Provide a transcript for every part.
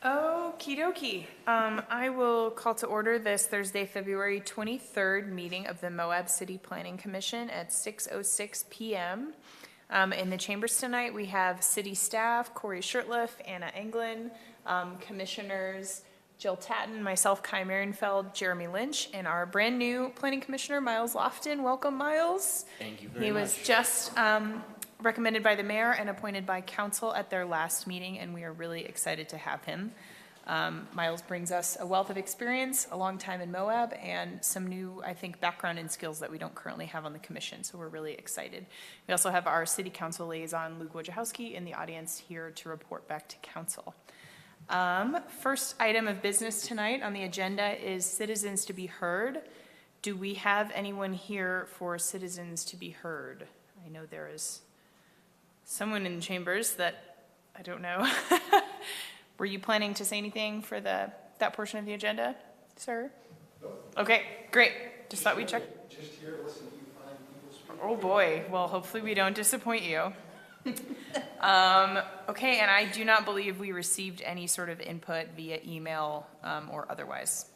Okie dokie. I will call to order this Thursday, February 23rd meeting of the Moab City Planning Commission at 6:06 p.m. In the chambers tonight, we have city staff, Corey Shirtliff, Anna Englund, commissioners Jill Tatton, myself, Kai Marienfeld, Jeremy Lynch, and our brand new planning commissioner, Miles Lofton. Welcome, Miles. Thank you very much. He was just recommended by the mayor and appointed by council at their last meeting, and we are really excited to have him. Miles brings us a wealth of experience, a long time in Moab, and some new, I think, background and skills that we don't currently have on the commission, so we're really excited. We also have our city council liaison, Luke Wojciechowski, in the audience here to report back to council. First item of business tonight on the agenda is citizens to be heard. Do we have anyone here for citizens to be heard? I know there is someone in the chambers that I don't know. Were you planning to say anything for that portion of the agenda, sir? No. Okay, great. Just thought we'd check. Just here to listen to you fine people speak. Oh boy. Well, hopefully we don't disappoint you. Okay, and I do not believe we received any sort of input via email or otherwise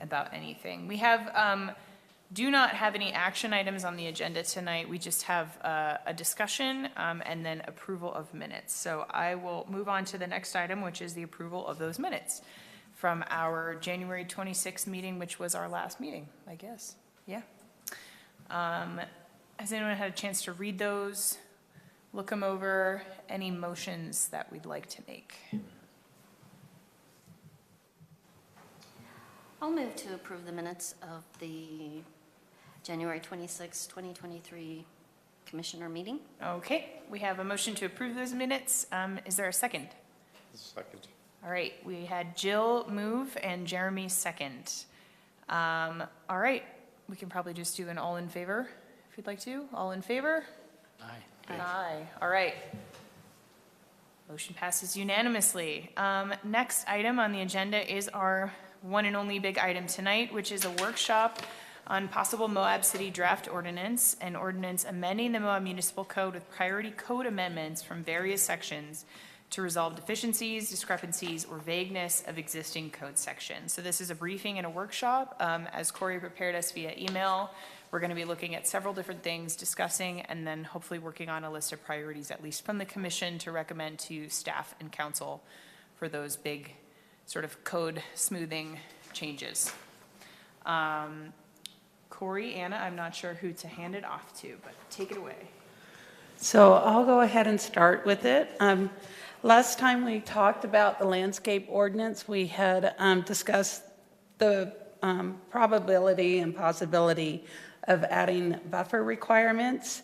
about anything. We do not have any action items on the agenda tonight. We just have a discussion and then approval of minutes. So I will move on to the next item, which is the approval of those minutes from our January 26th meeting, which was our last meeting, I guess. Yeah. Has anyone had a chance to read those? Look them over. Any motions that we'd like to make? I'll move to approve the minutes of the January 26, 2023 commissioner meeting. Okay, we have a motion to approve those minutes. Is there a second? Second. All right, we had Jill move and Jeremy second. All right, we can probably just do an all in favor if you'd like to. All in favor? Aye. Aye. All right. Motion passes unanimously. Next item on the agenda is our one and only big item tonight, which is a workshop on possible Moab City draft ordinance and ordinance amending the Moab Municipal Code with priority code amendments from various sections to resolve deficiencies, discrepancies, or vagueness of existing code sections. So this is a briefing and a workshop. As Corey prepared us via email, we're going to be looking at several different things, discussing, and then hopefully working on a list of priorities, at least from the commission, to recommend to staff and council for those big sort of code smoothing changes. Corey, Anna, I'm not sure who to hand it off to, but take it away. So I'll go ahead and start with it. Last time we talked about the landscape ordinance, we had discussed the probability and possibility of adding buffer requirements.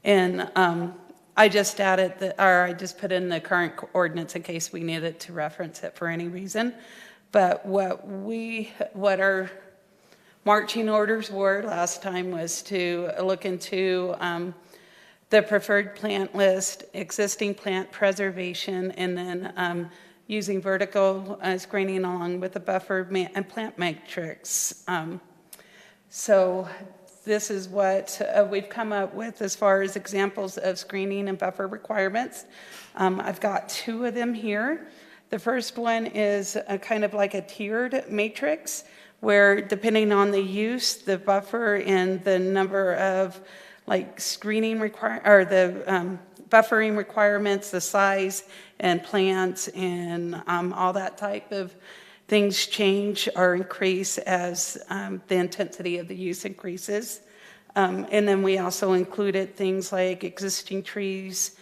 And I just I just put in the current ordinance in case we needed to reference it for any reason. But what our marching orders were last time was to look into the preferred plant list, existing plant preservation, and then using vertical screening along with the buffer and plant matrix. So this is what we've come up with as far as examples of screening and buffer requirements. I've got two of them here. The first one is a kind of like a tiered matrix where depending on the use, the buffer and the number of like screening buffering requirements, the size and plants and all that type of things change or increase as the intensity of the use increases. And then we also included things like existing trees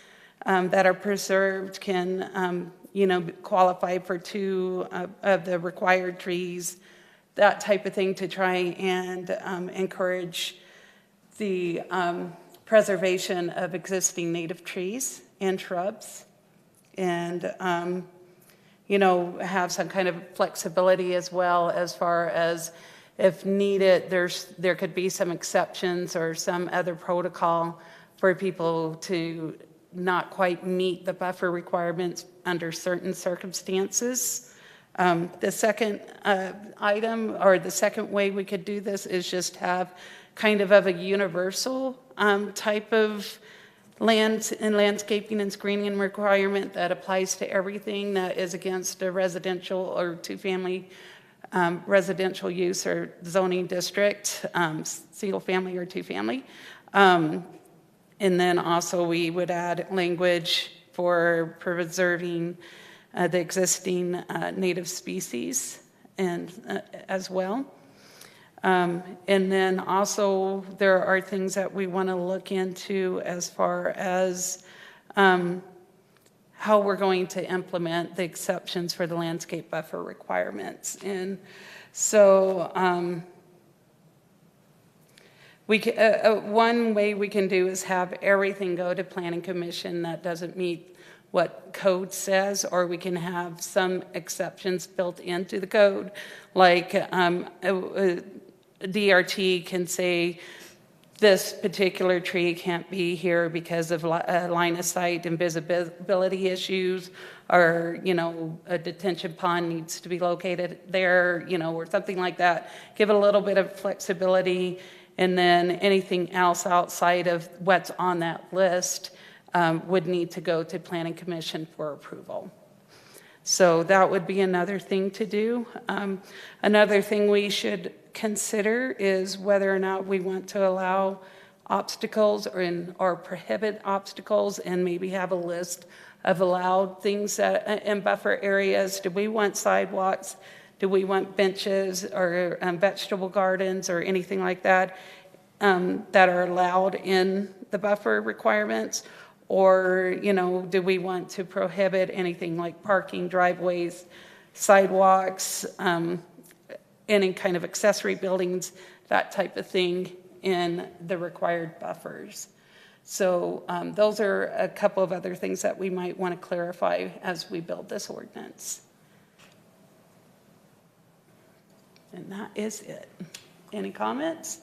that are preserved can qualify for two of the required trees, that type of thing, to try and encourage the preservation of existing native trees and shrubs, and have some kind of flexibility as well as far as if needed, there could be some exceptions or some other protocol for people to not quite meet the buffer requirements under certain circumstances. The second item, or the second way we could do this, is just have kind of a universal type of lands and landscaping and screening requirement that applies to everything that is against a residential or two-family residential use or zoning district, single family or two-family. And then also we would add language for preserving the existing native species and as well. And then also there are things that we want to look into as far as how we're going to implement the exceptions for the landscape buffer requirements. And so one way we can do is have everything go to Planning Commission that doesn't meet what code says, or we can have some exceptions built into the code, like DRT can say this particular tree can't be here because of line of sight and visibility issues, or, you know, a detention pond needs to be located there, you know, or something like that. Give it a little bit of flexibility, and then anything else outside of what's on that list would need to go to Planning Commission for approval. So that would be another thing to do. Another thing we should consider is whether or not we want to allow obstacles or prohibit obstacles, and maybe have a list of allowed things that, in buffer areas. Do we want sidewalks? Do we want benches or vegetable gardens or anything like that that are allowed in the buffer requirements? Or, you know, do we want to prohibit anything like parking, driveways, sidewalks, any kind of accessory buildings, that type of thing in the required buffers? So those are a couple of other things that we might want to clarify as we build this ordinance. And that is it. Any comments?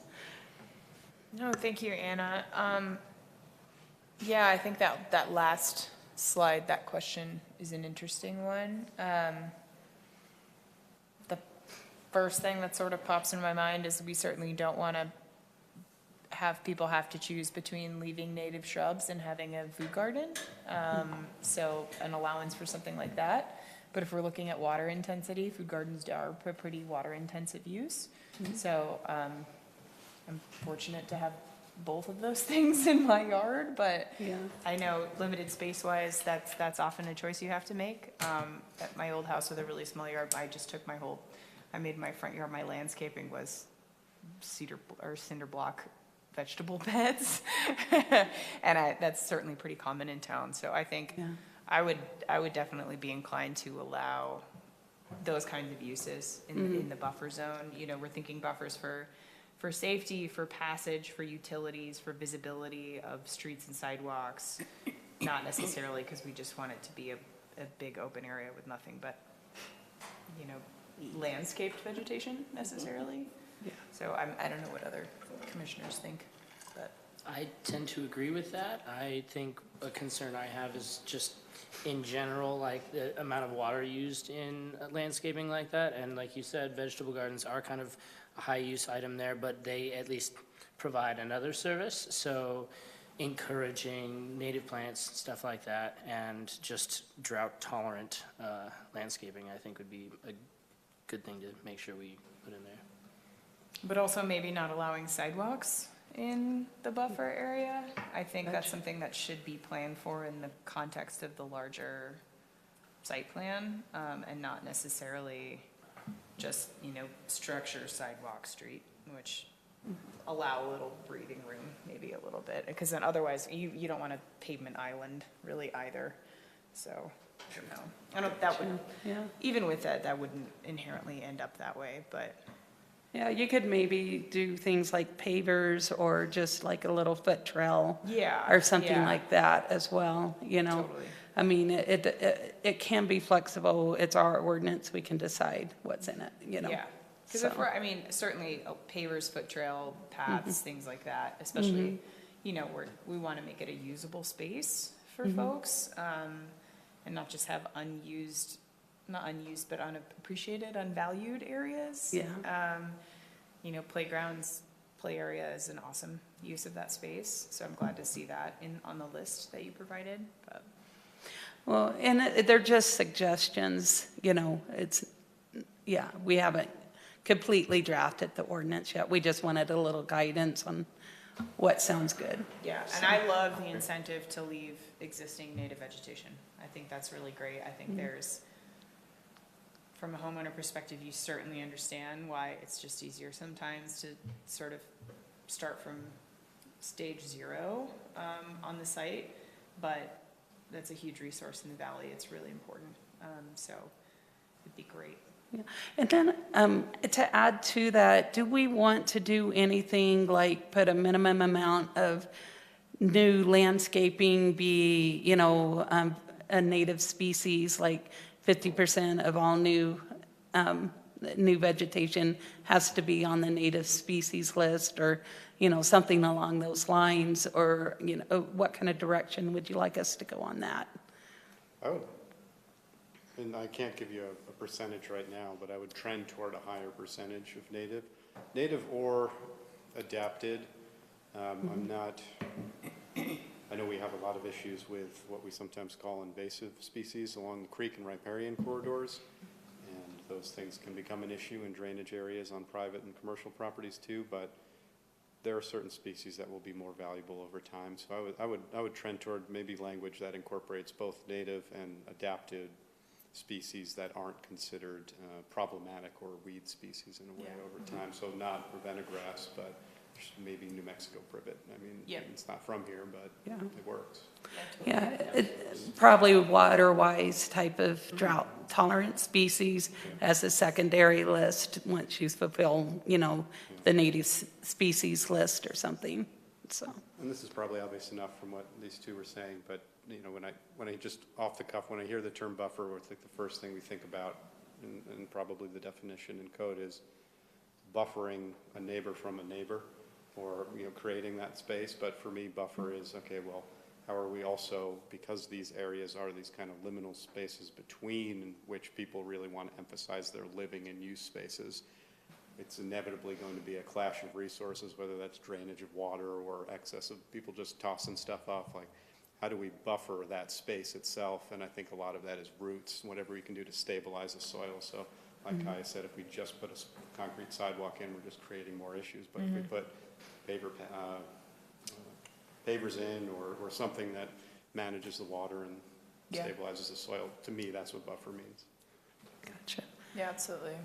No, thank you, Anna. Yeah, I think that last slide, that question is an interesting one. The first thing that sort of pops in my mind is we certainly don't want to have people have to choose between leaving native shrubs and having a food garden. So an allowance for something like that. But if we're looking at water intensity, food gardens are a pretty water intensive use. So I'm fortunate to have both of those things in my yard, but Yeah. I know limited space wise, that's often a choice you have to make. At my old house with a really small yard, I just took I made my front yard, my landscaping was cinder block vegetable beds. And that's certainly pretty common in town. So I think Yeah. I would definitely be inclined to allow those kinds of uses in the buffer zone. You know, we're thinking buffers for safety, for passage, for utilities, for visibility of streets and sidewalks, not necessarily because we just want it to be a big open area with nothing but, you know, landscaped vegetation necessarily. Yeah. So I don't know what other commissioners think, but. I tend to agree with that. I think a concern I have is just in general, like the amount of water used in landscaping like that. And like you said, vegetable gardens are kind of a high use item there, but they at least provide another service. So encouraging native plants, stuff like that, and just drought tolerant landscaping, I think would be a good thing to make sure we put in there. But also maybe not allowing sidewalks in the buffer area. I think that's something that should be planned for in the context of the larger site plan, and not necessarily just, you know, structure, sidewalk, street, which allow a little breathing room, maybe a little bit, because then otherwise you don't want a pavement island really either. So I don't know. I don't, that would, Yeah. even with that wouldn't inherently end up that way, but. Yeah, you could maybe do things like pavers or just like a little foot trail. Yeah. Or something yeah. like that as well, you know. Totally. I mean, it can be flexible. It's our ordinance. We can decide what's in it, you know. Yeah, because So. if we're, I mean, certainly pavers, foot trail, paths, things like that, especially, you know, we want to make it a usable space for folks, and not just have not unused, but unappreciated, unvalued areas. Yeah. You know, playgrounds, play area is an awesome use of that space. So I'm glad to see that on the list that you provided, but. Well, and they're just suggestions, we haven't completely drafted the ordinance yet. We just wanted a little guidance on what sounds good. Yeah, and I love the incentive to leave existing native vegetation. I think that's really great. I think there's, from a homeowner perspective, you certainly understand why it's just easier sometimes to sort of start from stage 0 on the site, but that's a huge resource in the valley. It's really important. So it'd be great. Yeah. And then to add to that, do we want to do anything like put a minimum amount of new landscaping be, a native species, like 50% of all new vegetation has to be on the native species list, or, something along those lines, or, what kind of direction would you like us to go on that? And I can't give you a percentage right now, but I would trend toward a higher percentage of native or adapted. I know we have a lot of issues with what we sometimes call invasive species along the creek and riparian corridors, and those things can become an issue in drainage areas on private and commercial properties too, but there are certain species that will be more valuable over time. So I would trend toward maybe language that incorporates both native and adapted species that aren't considered problematic or weed species in a way over time. So not Ravenna grass, but maybe New Mexico privet. I mean, it's not from here, but it works. Yeah, probably water-wise type of drought-tolerant species as a secondary list once you fulfill, the native species list or something. So. And this is probably obvious enough from what these two were saying, but when I just off the cuff, when I hear the term buffer, I think the first thing we think about, and probably the definition in code, is buffering a neighbor from a neighbor, or creating that space. But for me, buffer is okay. Well, how are we also, because these areas are these kind of liminal spaces between which people really want to emphasize their living and use spaces, it's inevitably going to be a clash of resources, whether that's drainage of water or excess of people just tossing stuff off. Like, how do we buffer that space itself? And I think a lot of that is roots, whatever we can do to stabilize the soil. So like Kaya said, if we just put a concrete sidewalk in, we're just creating more issues. But if we put pavers in, or something that manages the water and stabilizes the soil, to me, that's what buffer means. Gotcha. Yeah, absolutely.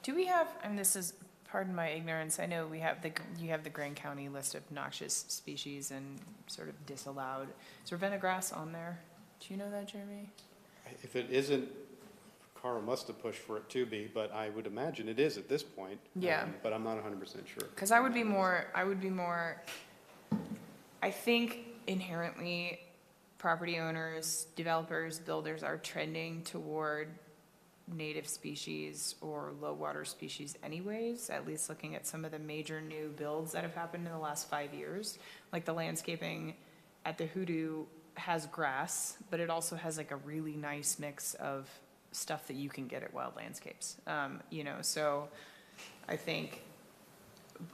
Do we have, and this is, pardon my ignorance, I know you have the Grand County list of noxious species and sort of disallowed. Is Ravenna grass on there? Do you know that, Jeremy? If it isn't, Carl must have pushed for it to be, but I would imagine it is at this point. Yeah. But I'm not 100% sure. Because I think inherently property owners, developers, builders are trending toward native species or low water species anyways, at least looking at some of the major new builds that have happened in the last 5 years. Like the landscaping at the Hoodoo has grass, but it also has like a really nice mix of stuff that you can get at Wild Landscapes. So I think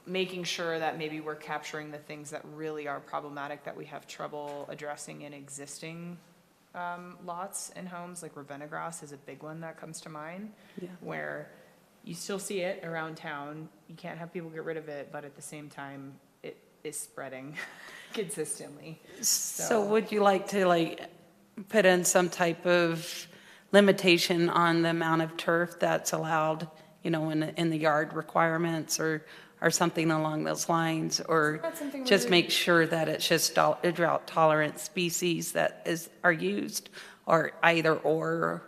making sure that maybe we're capturing the things that really are problematic that we have trouble addressing in existing lots and homes, like Ravenna grass is a big one that comes to mind, where you still see it around town. You can't have people get rid of it, but at the same time, it is spreading consistently. So would you like to put in some type of limitation on the amount of turf that's allowed, in the yard requirements, or something along those lines, or just make sure that it's just a drought-tolerant species that are used, or either or.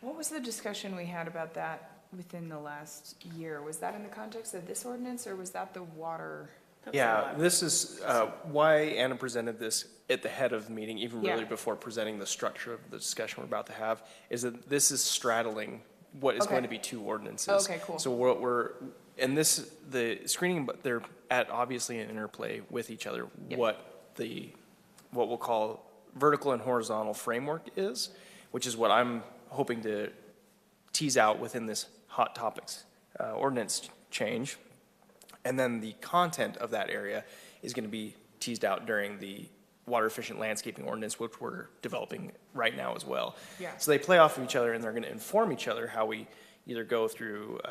What was the discussion we had about that within the last year? Was that in the context of this ordinance, or was that the water? Yeah, this is why Anna presented this at the head of the meeting, even really before presenting the structure of the discussion we're about to have, is that this is straddling what is going to be two ordinances. Okay, cool. So the screening, but they're at obviously an interplay with each other, what we'll call vertical and horizontal framework is, which is what I'm hoping to tease out within this hot topics ordinance change. And then the content of that area is going to be teased out during the water efficient landscaping ordinance, which we're developing right now as well. Yeah. So they play off of each other, and they're going to inform each other how we either go through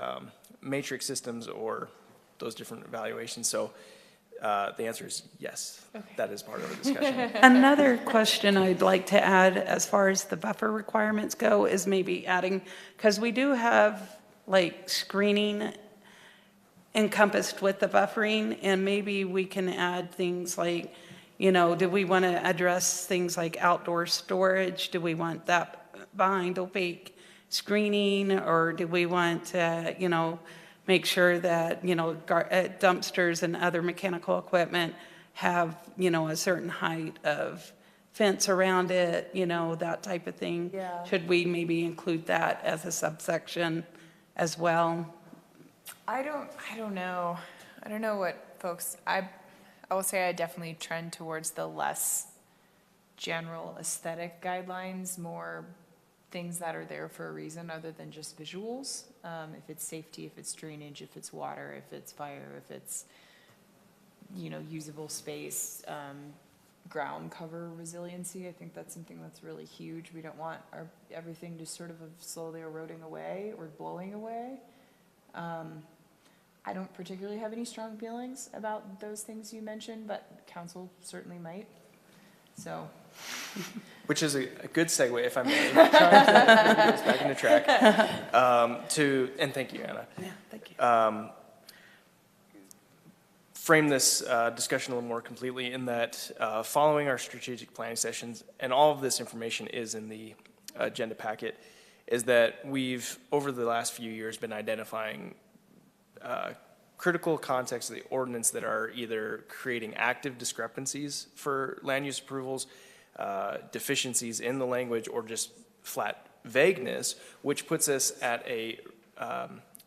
matrix systems or those different evaluations. So the answer is yes, that is part of the discussion. Another question I'd like to add as far as the buffer requirements go is maybe adding, because we do have like screening encompassed with the buffering, and maybe we can add things like, you know, do we want to address things like outdoor storage? Do we want that behind opaque screening, or do we want to, you know, make sure that, you know, dumpsters and other mechanical equipment have, you know, a certain height of fence around it, you know, that type of thing? Yeah. Should we maybe include that as a subsection as well? I don't know. I don't know what folks, I will say I definitely trend towards the less general aesthetic guidelines, more things that are there for a reason other than just visuals. If it's safety, if it's drainage, if it's water, if it's fire, if it's, you know, usable space, ground cover resiliency. I think that's something that's really huge. We don't want everything just sort of slowly eroding away or blowing away. I don't particularly have any strong feelings about those things you mentioned, but council certainly might. So. Which is a good segue, if I may, trying to get us back into track. And thank you, Anna. Yeah, thank you. Frame this discussion a little more completely in that following our strategic planning sessions, and all of this information is in the agenda packet, is that we've, over the last few years, been identifying critical contexts of the ordinance that are either creating active discrepancies for land use approvals, deficiencies in the language, or just flat vagueness, which puts us at a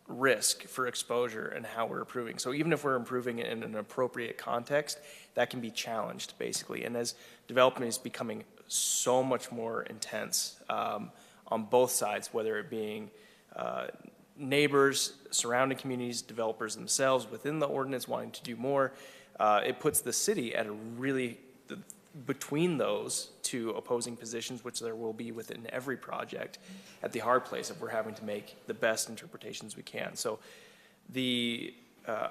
risk for exposure and how we're approving. So even if we're improving in an appropriate context, that can be challenged, basically. And as development is becoming so much more intense on both sides, whether it being neighbors, surrounding communities, developers themselves within the ordinance wanting to do more, it puts the city at a really, between those two opposing positions, which there will be within every project, at the hard place if we're having to make the best interpretations we can. So the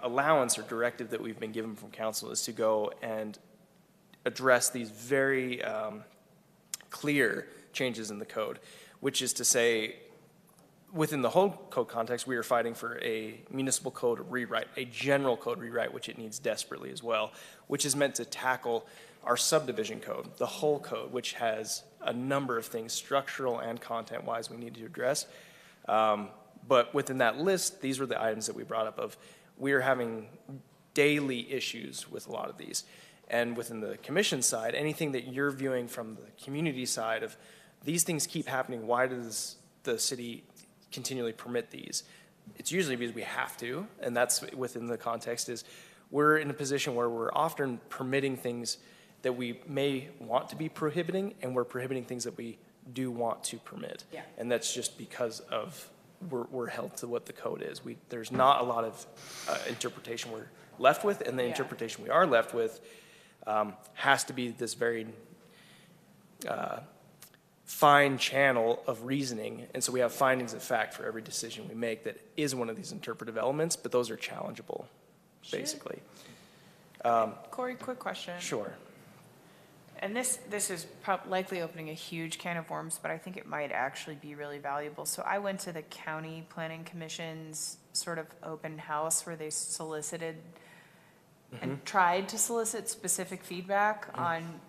allowance or directive that we've been given from council is to go and address these very clear changes in the code, which is to say, within the whole code context, we are fighting for a municipal code rewrite, a general code rewrite, which it needs desperately as well, which is meant to tackle our subdivision code, the whole code, which has a number of things, structural and content-wise, we need to address. But within that list, these were the items that we brought up of, we are having daily issues with a lot of these. And within the commission side, anything that you're viewing from the community side of, these things keep happening, why does the city continually permit these? It's usually because we have to, and that's within the context is we're in a position where we're often permitting things that we may want to be prohibiting, and we're prohibiting things that we do want to permit. Yeah. And that's just because of we're held to what the code is. There's not a lot of interpretation we're left with, and the interpretation we are left with has to be this very fine channel of reasoning, and so we have findings of fact for every decision we make that is one of these interpretive elements, but those are challengeable, basically. Corey, quick question. Sure. And this is likely opening a huge can of worms, but I think it might actually be really valuable. So I went to the County Planning Commission's sort of open house where they solicited and tried to solicit specific feedback on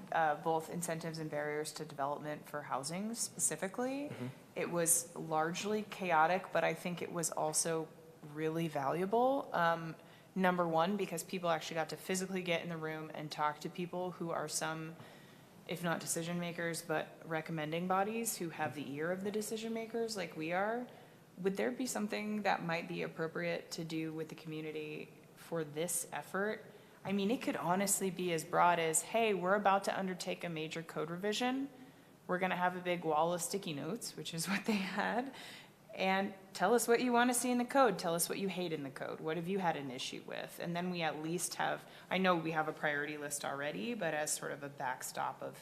both incentives and barriers to development for housing specifically. It was largely chaotic, but I think it was also really valuable. Number one, because people actually got to physically get in the room and talk to people who are some, if not decision makers, but recommending bodies who have the ear of the decision makers like we are. Would there be something that might be appropriate to do with the community for this effort? I mean, it could honestly be as broad as, hey, we're about to undertake a major code revision. We're going to have a big wall of sticky notes, which is what they had. And tell us what you want to see in the code. Tell us what you hate in the code. What have you had an issue with? And then we at least have, I know we have a priority list already, but as sort of a backstop of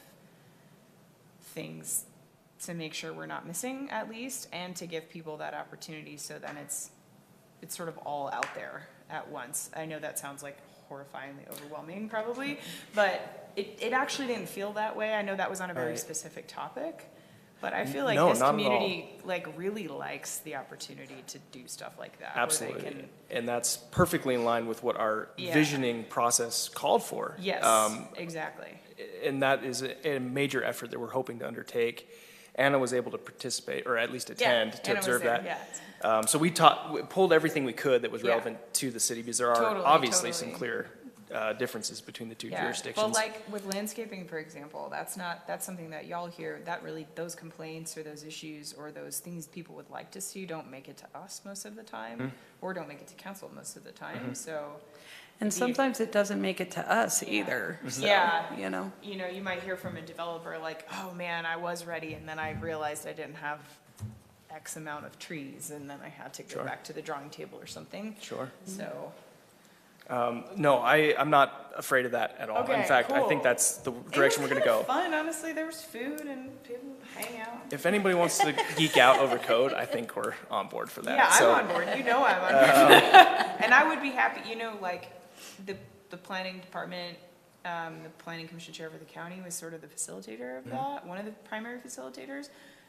things to make sure we're not missing at least, and to give people that opportunity, so then it's sort of all out there at once. I know that sounds like horrifyingly overwhelming probably, but it actually didn't feel that way. I know that was on a very Right. specific topic, but I feel like No, this not at all. community like really likes the opportunity to do stuff like that. where they Absolutely. can- And that's perfectly in line with what our Yeah. visioning process called for. Yes, exactly. And that is a major effort that we're hoping to undertake. Anna was able to participate, or at least attend, to Anna was observe there, that. yeah. So we pulled everything we could that was Yeah. relevant to the city, because there are Totally, obviously some totally. clear differences between the two Yeah, jurisdictions. but like with landscaping, for example, that's something that y'all hear, that really, those complaints or those issues or those things people would like to see don't make it to us most of the time, or don't make it to council most of the time, so. And sometimes it doesn't make it to us either, so, Yeah. you know. You know, you might hear from a developer like, oh man, I was ready, and then I realized I didn't have X amount of trees, and then I had to go Sure. back to the drawing table or something, Sure. so. No, I'm not afraid of that at all. In Okay, fact, I think cool. that's the direction we're going to It go. was kind of fun, honestly, there was food and people hang out. If anybody wants to geek out over code, I think we're on board for that. Yeah, So, I'm on board. You know I'm on board. And I would be happy, you know, like, the planning department, the planning commission chair for the county was sort of the facilitator of that, one of the primary facilitators.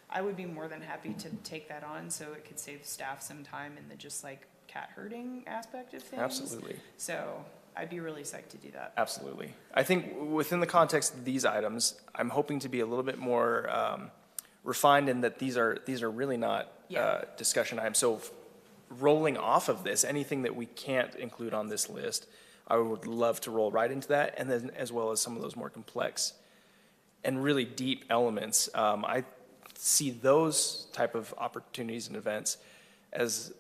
I would be more than happy to take that on, so it could save staff some time in the just like cat herding aspect of things. Absolutely. So I'd be really psyched to do that. Absolutely. I think within the context of these items, I'm hoping to be a little bit more refined in that these are really not Yeah. discussion items. So rolling off of this, anything that we can't include on this list, I would love to roll right into that, and then as well as some of those more complex and really deep elements. I see those type of opportunities and events as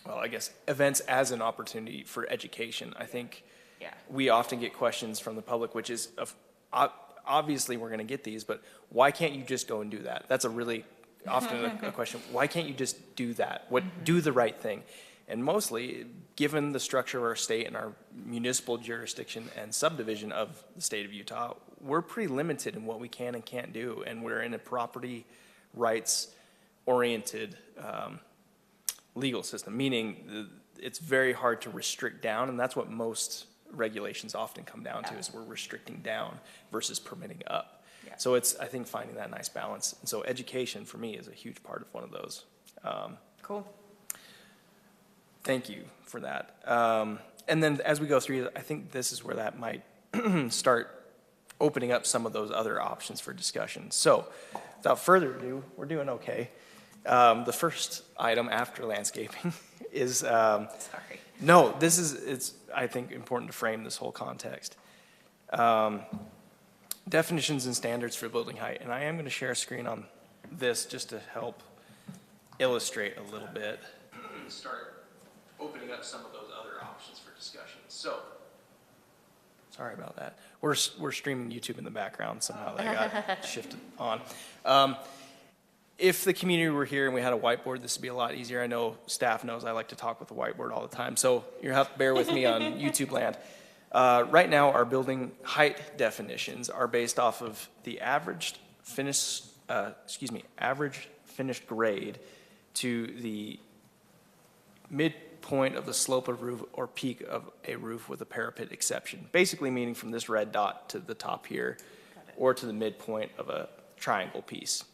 well, I guess, events as an opportunity for education. I think Yeah. we often get questions from the public, which is, obviously, we're going to get these, but why can't you just go and do that? That's a really often a question. Why can't you just do that? Do the right thing? And mostly, given the structure of our state and our municipal jurisdiction and subdivision of the state of Utah, we're pretty limited in what we can and can't do, and we're in a property rights-oriented legal system, meaning it's very hard to restrict down, and that's what most regulations often come down to, is we're restricting down versus permitting up. Yeah. So it's, I think, finding that nice balance. And so education, for me, is a huge part of one of those. Cool. Thank you for that. And then as we go through, I think this is where that might start opening up some of those other options for discussion. So without further ado, we're doing okay. The first item after landscaping is, Sorry. no, it's, I think, important to frame this whole context. Definitions and standards for building height. And I am going to share a screen on this just to help illustrate a little bit. And start opening up some of those other options for discussion. So, sorry about that. We're streaming YouTube in the background. Somehow that got shifted on. If the community were here and we had a whiteboard, this would be a lot easier. I know staff knows I like to talk with the whiteboard all the time, so you'll have to bear with me on YouTube land. Right now, our building height definitions are based off of the average finished grade to the midpoint of the slope of roof or peak of a roof with a parapet exception. Basically meaning from this red dot to the top here, or to the midpoint of a triangle piece.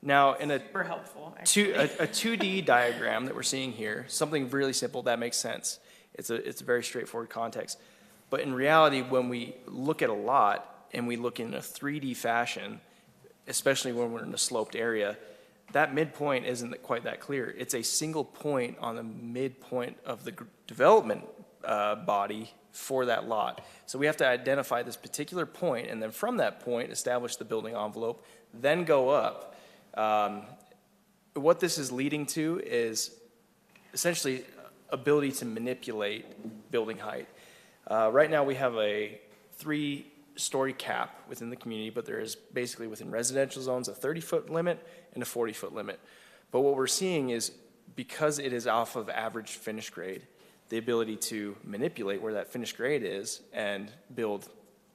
Now, in a Super helpful, a actually. 2D diagram that we're seeing here, something really simple, that makes sense. It's a very straightforward context. But in reality, when we look at a lot and we look in a 3D fashion, especially when we're in a sloped area, that midpoint isn't quite that clear. It's a single point on the midpoint of the development body for that lot. So we have to identify this particular point, and then from that point, establish the building envelope, then go up. What this is leading to is essentially ability to manipulate building height. Right now we have a 3-story cap within the community, but there is basically within residential zones a 30-foot limit and a 40-foot limit. But what we're seeing is, because it is off of average finished grade, the ability to manipulate where that finished grade is and build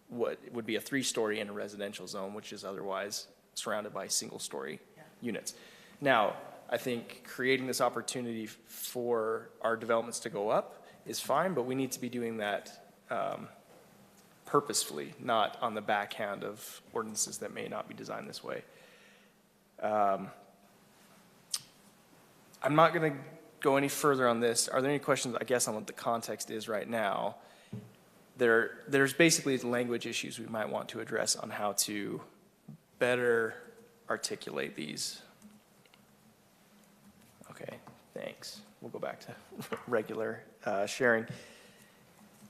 what would be a 3-story in a residential zone, which is otherwise surrounded by single-story units. Now, I think creating this opportunity for our developments to go up is fine, but we need to be doing that purposefully, not on the backhand of ordinances that may not be designed this way. I'm not going to go any further on this. Are there any questions, I guess, on what the context is right now? There's basically language issues we might want to address on how to better articulate these. Okay, thanks. We'll go back to regular sharing.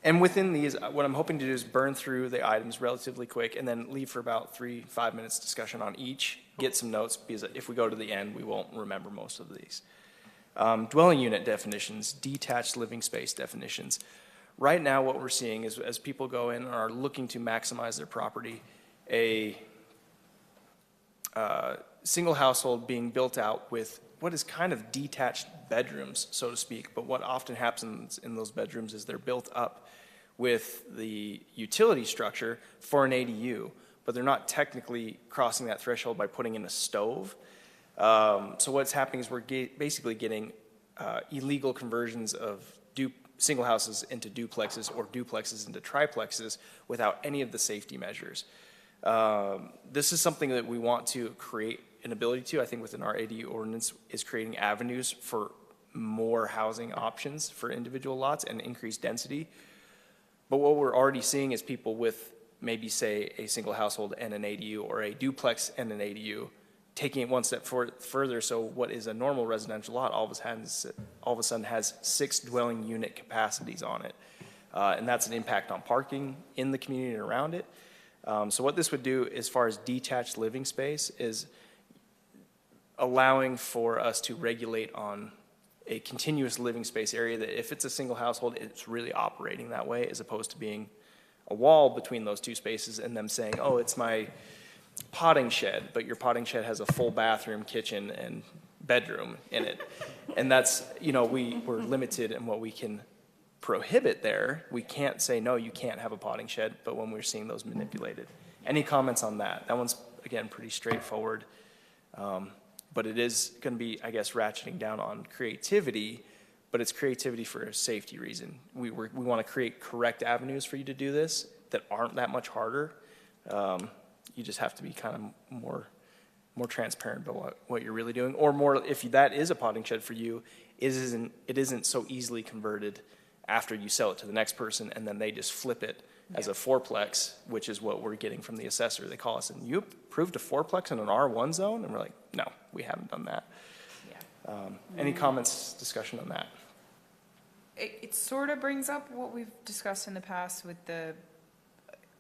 And within these, what I'm hoping to do is burn through the items relatively quick and then leave for about 3-5 minutes discussion on each, get some notes, because if we go to the end, we won't remember most of these. Dwelling unit definitions, detached living space definitions. Right now, what we're seeing is as people go in and are looking to maximize their property, a single household being built out with what is kind of detached bedrooms, so to speak, but what often happens in those bedrooms is they're built up with the utility structure for an ADU, but they're not technically crossing that threshold by putting in a stove. So what's happening is we're basically getting illegal conversions of single houses into duplexes or duplexes into triplexes without any of the safety measures. This is something that we want to create an ability to, I think within our ADU ordinance, is creating avenues for more housing options for individual lots and increased density. But what we're already seeing is people with maybe, say, a single household and an ADU, or a duplex and an ADU, taking it one step further. So what is a normal residential lot all of a sudden has 6 dwelling unit capacities on it. And that's an impact on parking in the community and around it. So what this would do as far as detached living space is allowing for us to regulate on a continuous living space area, that if it's a single household, it's really operating that way, as opposed to being a wall between those two spaces and them saying, oh, it's my potting shed, but your potting shed has a full bathroom, kitchen, and bedroom in it. And that's, we're limited in what we can prohibit there. We can't say, no, you can't have a potting shed, but when we're seeing those manipulated. Any comments on that? That one's, again, pretty straightforward. But it is going to be, I guess, ratcheting down on creativity, but it's creativity for a safety reason. We want to create correct avenues for you to do this that aren't that much harder. You just have to be kind of more transparent about what you're really doing, or more, if that is a potting shed for you, it isn't so easily converted after you sell it to the next person and then they just flip it as a fourplex, which is what we're getting from the assessor. They call us and you approved a fourplex in an R1 zone? And we're like, no, we haven't done that. Yeah. Any comments, discussion on that? It sort of brings up what we've discussed in the past with the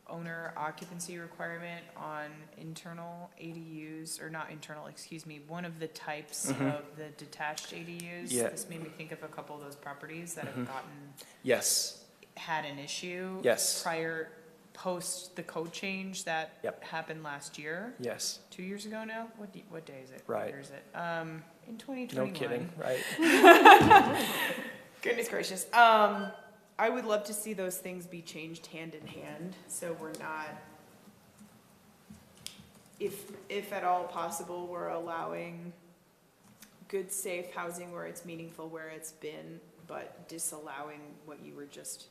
owner occupancy requirement on internal ADUs, or not internal, excuse me, one of the types of the detached ADUs. Yeah. This made me think of a couple of those properties that have had an issue post the code change that happened last year. Yes. 2 years ago now? What day is it? Right. What year is it? In 2021. No kidding, right? Goodness gracious. I would love to see those things be changed hand in hand, so we're not, if at all possible, we're allowing good, safe housing where it's meaningful, where it's been, but disallowing what you were just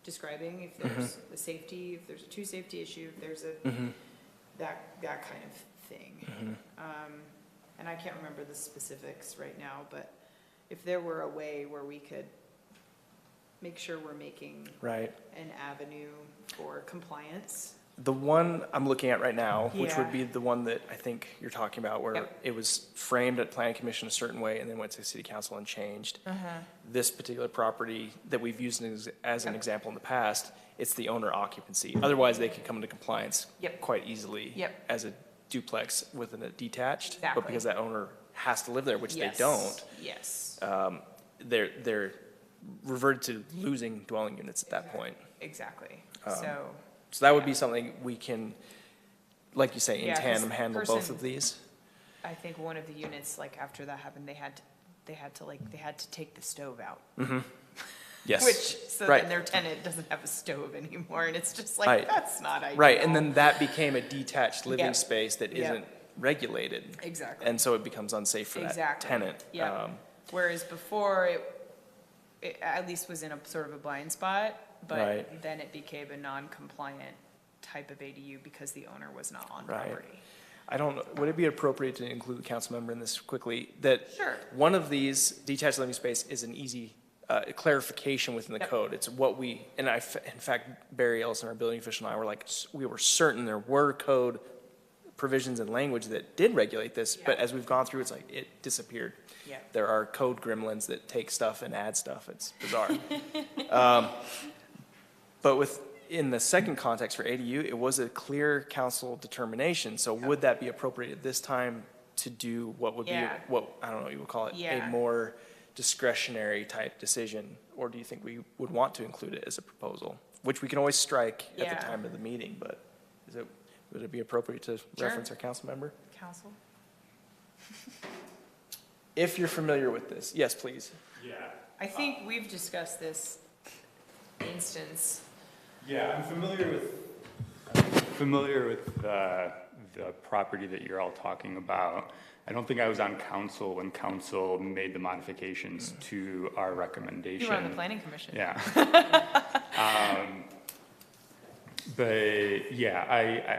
describing. If there's a safety, if there's a true safety issue, if there's a that kind of thing. And I can't remember the specifics right now, but if there were a way where we could make sure we're making an avenue for compliance. The one I'm looking at right now, which would be the one that I think you're talking about, where it was framed at planning commission a certain way and then went to city council and changed. This particular property that we've used as an example in the past, it's the owner occupancy. Otherwise, they could come into compliance quite easily as a duplex with a detached, but because that owner has to live there, which they don't. Yes. They're reverted to losing dwelling units at that point. Exactly. So that would be something we can, like you say, in tandem handle both of these. I think one of the units, like after that happened, they had to take the stove out. Yes. Which, so Right. then their tenant doesn't have a stove anymore, and it's just Right. like, that's not ideal. Right, and then that became a detached living Yep. space that Yep. isn't regulated. Exactly. And so it becomes unsafe for that Exactly. tenant. Yeah. Whereas before, it at least was in a sort of a blind spot, but Right. then it became a non-compliant type of ADU because the owner was not on Right. property. I don't know, would it be appropriate to include the council member in this quickly? That Sure. one of these detached living space is an easy clarification within the Yep. code. It's what we, and in fact, Barry Ellison, our building official, and I were like, we were certain there were code provisions and language that did regulate this, but Yeah. as we've gone through, it's like, it disappeared. Yeah. There are code gremlins that take stuff and add stuff. It's bizarre. But in the second context for ADU, it was a clear council determination. So would that be appropriate at this time to do what would be, Yeah. what, I don't know what you would call it, a Yeah. more discretionary type decision? Or do you think we would want to include it as a proposal? Which we can always strike at Yeah. the time of the meeting, but would it be appropriate to reference our council member? Council? If you're familiar with this, yes, please. Yeah. I think we've discussed this instance. Yeah, I'm familiar with the property that you're all talking about. I don't think I was on council when council made the modifications to our recommendation. You were on the planning commission. Yeah. But yeah,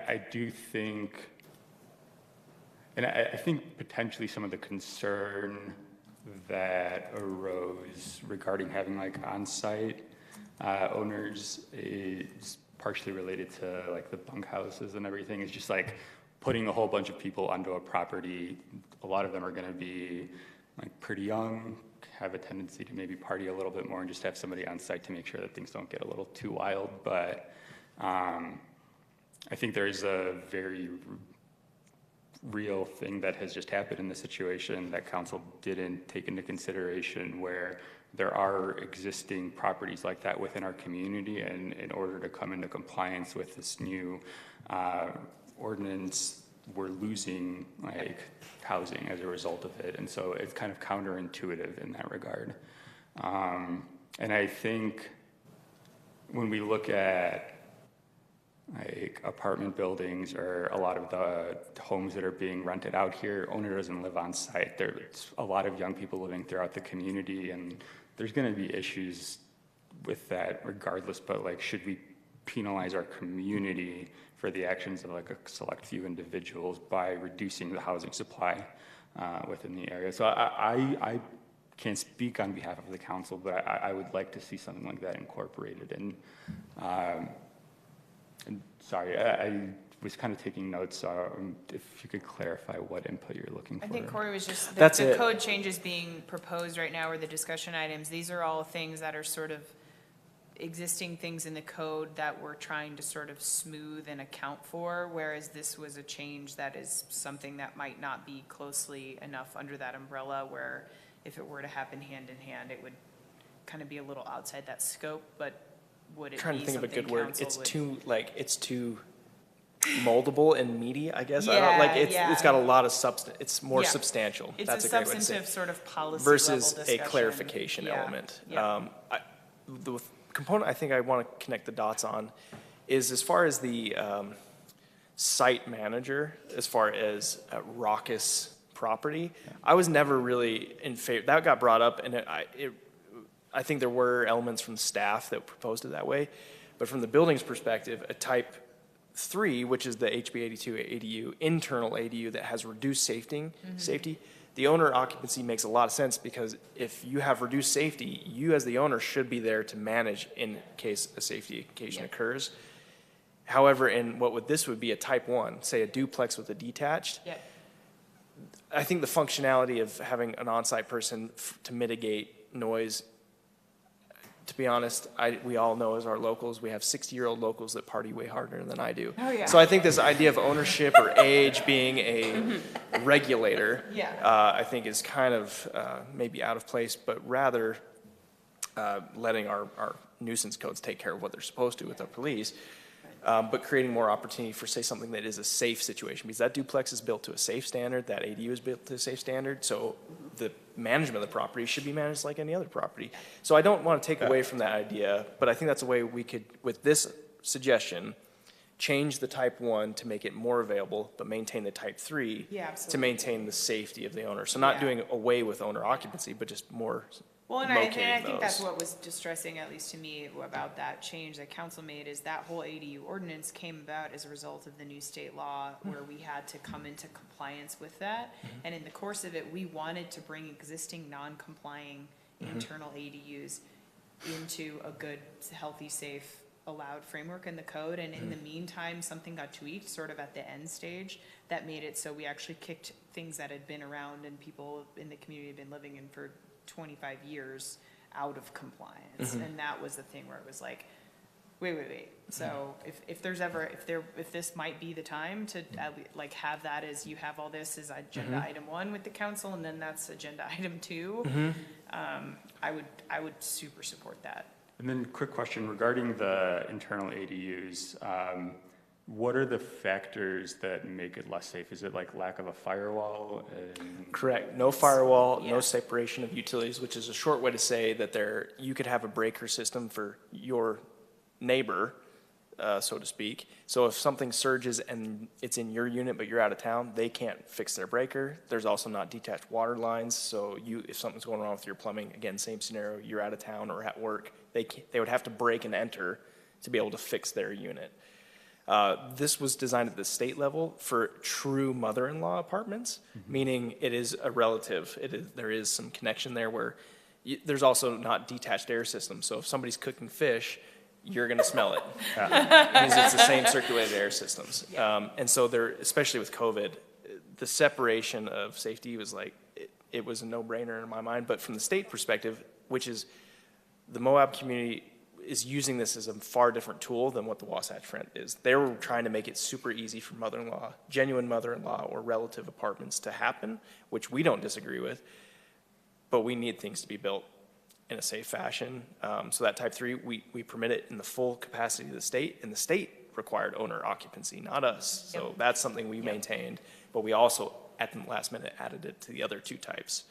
I do think, and I think potentially some of the concern that arose regarding having like on-site owners is partially related to like the bunkhouses and everything. It's just like putting a whole bunch of people onto a property. A lot of them are going to be like pretty young, have a tendency to maybe party a little bit more, and just have somebody on site to make sure that things don't get a little too wild. But I think there is a very real thing that has just happened in the situation that council didn't take into consideration, where there are existing properties like that within our community, and in order to come into compliance with this new ordinance, we're losing like housing as a result of it. And so it's kind of counterintuitive in that regard. And I think when we look at like apartment buildings or a lot of the homes that are being rented out here, owner doesn't live on site. There's a lot of young people living throughout the community, and there's going to be issues with that regardless. But like, should we penalize our community for the actions of like a select few individuals by reducing the housing supply within the area? So I can't speak on behalf of the council, but I would like to see something like that incorporated. And sorry, I was kind of taking notes, so if you could clarify what input you're looking for. I think Corey was just, That's the it. code changes being proposed right now, or the discussion items, these are all things that are sort of existing things in the code that we're trying to sort of smooth and account for, whereas this was a change that is something that might not be closely enough under that umbrella, where if it were to happen hand in hand, it would kind of be a little outside that scope, but would it be Trying to think of a something good word. council It's would- too moldable and meaty, I guess. I Yeah, don't, like, it's yeah. got a lot of substance. It's more Yeah. substantial. It's That's a a great way to say substantive it. sort of policy Versus level a discussion. clarification Yeah, element. yeah. The component I think I want to connect the dots on is as far as the site manager, as far as raucous property, I was never really in favor. That got brought up, and I think there were elements from staff that proposed it that way. But from the building's perspective, a type 3, which is the HB 82 ADU, internal ADU that has reduced safety, the owner occupancy makes a lot of sense, because if you have reduced safety, you as the owner should be there to manage in case a safety occasion occurs. However, this would be a type 1, say a duplex with a detached, Yeah. I think the functionality of having an on-site person to mitigate noise, to be honest, we all know as our locals, we have 60-year-old locals that party way harder than I do. Oh, yeah. So I think this idea of ownership or age being a regulator, Yeah. I think is kind of maybe out of place, but rather letting our nuisance codes take care of what they're supposed to with our police. but creating more opportunity for, say, something that is a safe situation, because that duplex is built to a safe standard, that ADU is built to a safe standard, so the management of the property should be managed like any other property. So I don't want to take away from that idea, but I think that's a way we could, with this suggestion, change the type 1 to make it more available, but maintain the type 3 Yeah, to absolutely. maintain the safety of the owner. So not Yeah. doing away with owner occupancy, but just more Well, and I locating think that's those. what was distressing, at least to me, about that change that council made, is that whole ADU ordinance came about as a result of the new state law, where we had to come into compliance with that. And in the course of it, we wanted to bring existing non-complying internal ADUs into a good, healthy, safe, allowed framework in the code. And in the meantime, something got tweaked sort of at the end stage that made it so we actually kicked things that had been around and people in the community had been living in for 25 years out of compliance. And that was the thing where it was like, wait. So if there's ever, if this might be the time to like have that as, you have all this as agenda item 1 with the council, and then that's agenda item 2, I would super support that. And then quick question regarding the internal ADUs. What are the factors that make it less safe? Is it like lack of a firewall? Correct. No firewall, Yeah. no separation of utilities, which is a short way to say that you could have a breaker system for your neighbor, so to speak. So if something surges and it's in your unit, but you're out of town, they can't fix their breaker. There's also not detached water lines. So if something's going wrong with your plumbing, again, same scenario, you're out of town or at work, they would have to break and enter to be able to fix their unit. This was designed at the state level for true mother-in-law apartments, meaning it is a relative. There is some connection there where there's also not detached air systems. So if somebody's cooking fish, you're going to smell it because it's the same circulated air systems. And so especially with COVID, the separation of safety was like, it was a no-brainer in my mind. But from the state perspective, which is the Moab community is using this as a far different tool than what the Wasatch Front is. They were trying to make it super easy for mother-in-law, genuine mother-in-law or relative apartments to happen, which we don't disagree with, but we need things to be built in a safe fashion. So that type 3, we permit it in the full capacity of the state, and the state required owner occupancy, not us. So that's something we maintained, but we also, at the last minute, added it to the other 2 types.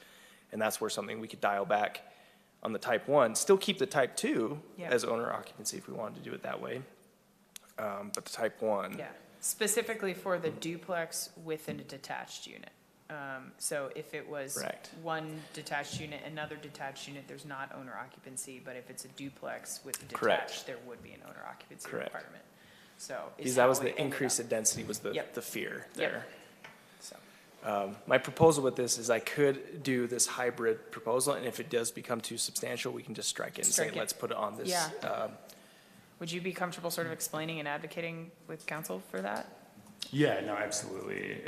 And that's where something we could dial back on the type 1, still keep the type 2 as owner occupancy if we wanted to do it that way. But the type 1. Yeah, specifically for the duplex within a detached unit. So if it was Correct. one detached unit, another detached unit, there's not owner occupancy, but if it's a duplex with a Correct. detached, there would be an owner occupancy Correct. requirement. So. is Because that how was it the ended increase up. in density was the Yep. fear Yep. there. So, My proposal with this is I could do this hybrid proposal, and if it does become too substantial, we can just strike it and say, Strike it. let's put it on this. Yeah. Would you be comfortable sort of explaining and advocating with council for that? Yeah, no, absolutely.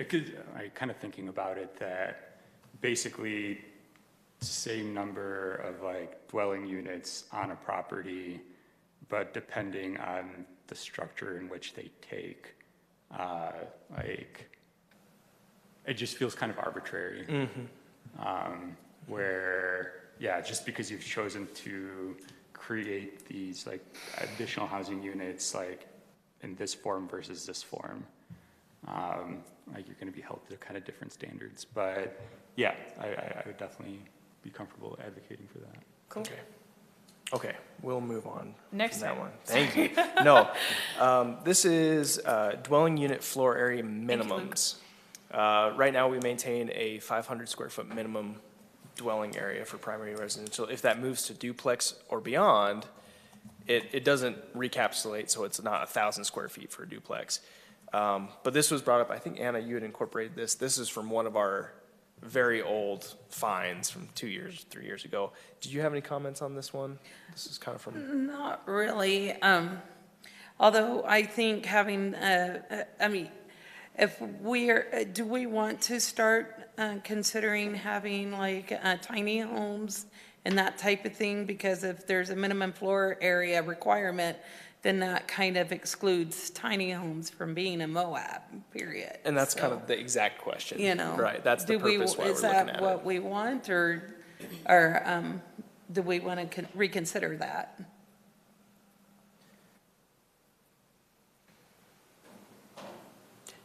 I kind of thinking about it that basically same number of like dwelling units on a property, but depending on the structure in which they take, it just feels kind of arbitrary. Where, yeah, just because you've chosen to create these like additional housing units like in this form versus this form, like you're going to be held to kind of different standards. But yeah, I would definitely be comfortable advocating for that. Cool. Okay, we'll move on. Next from that item. one. Thank you. No, this is dwelling unit floor area you, Luke. minimums. Right now, we maintain a 500 square foot minimum dwelling area for primary residential. If that moves to duplex or beyond, it doesn't recapitulate, so it's not 1,000 square feet for a duplex. But this was brought up, I think, Anna, you had incorporated this. This is from one of our very old fines from 2 years, 3 years ago. Did you have any comments on this one? This is kind of from, Not really. Although I think having, if do we want to start considering having like tiny homes and that type of thing? Because if there's a minimum floor area requirement, then that kind of excludes tiny homes from being a Moab, period. and that's So, kind of the exact question. you know. Right, that's the purpose why we're Is looking that at what it. we want, or do we want to reconsider that?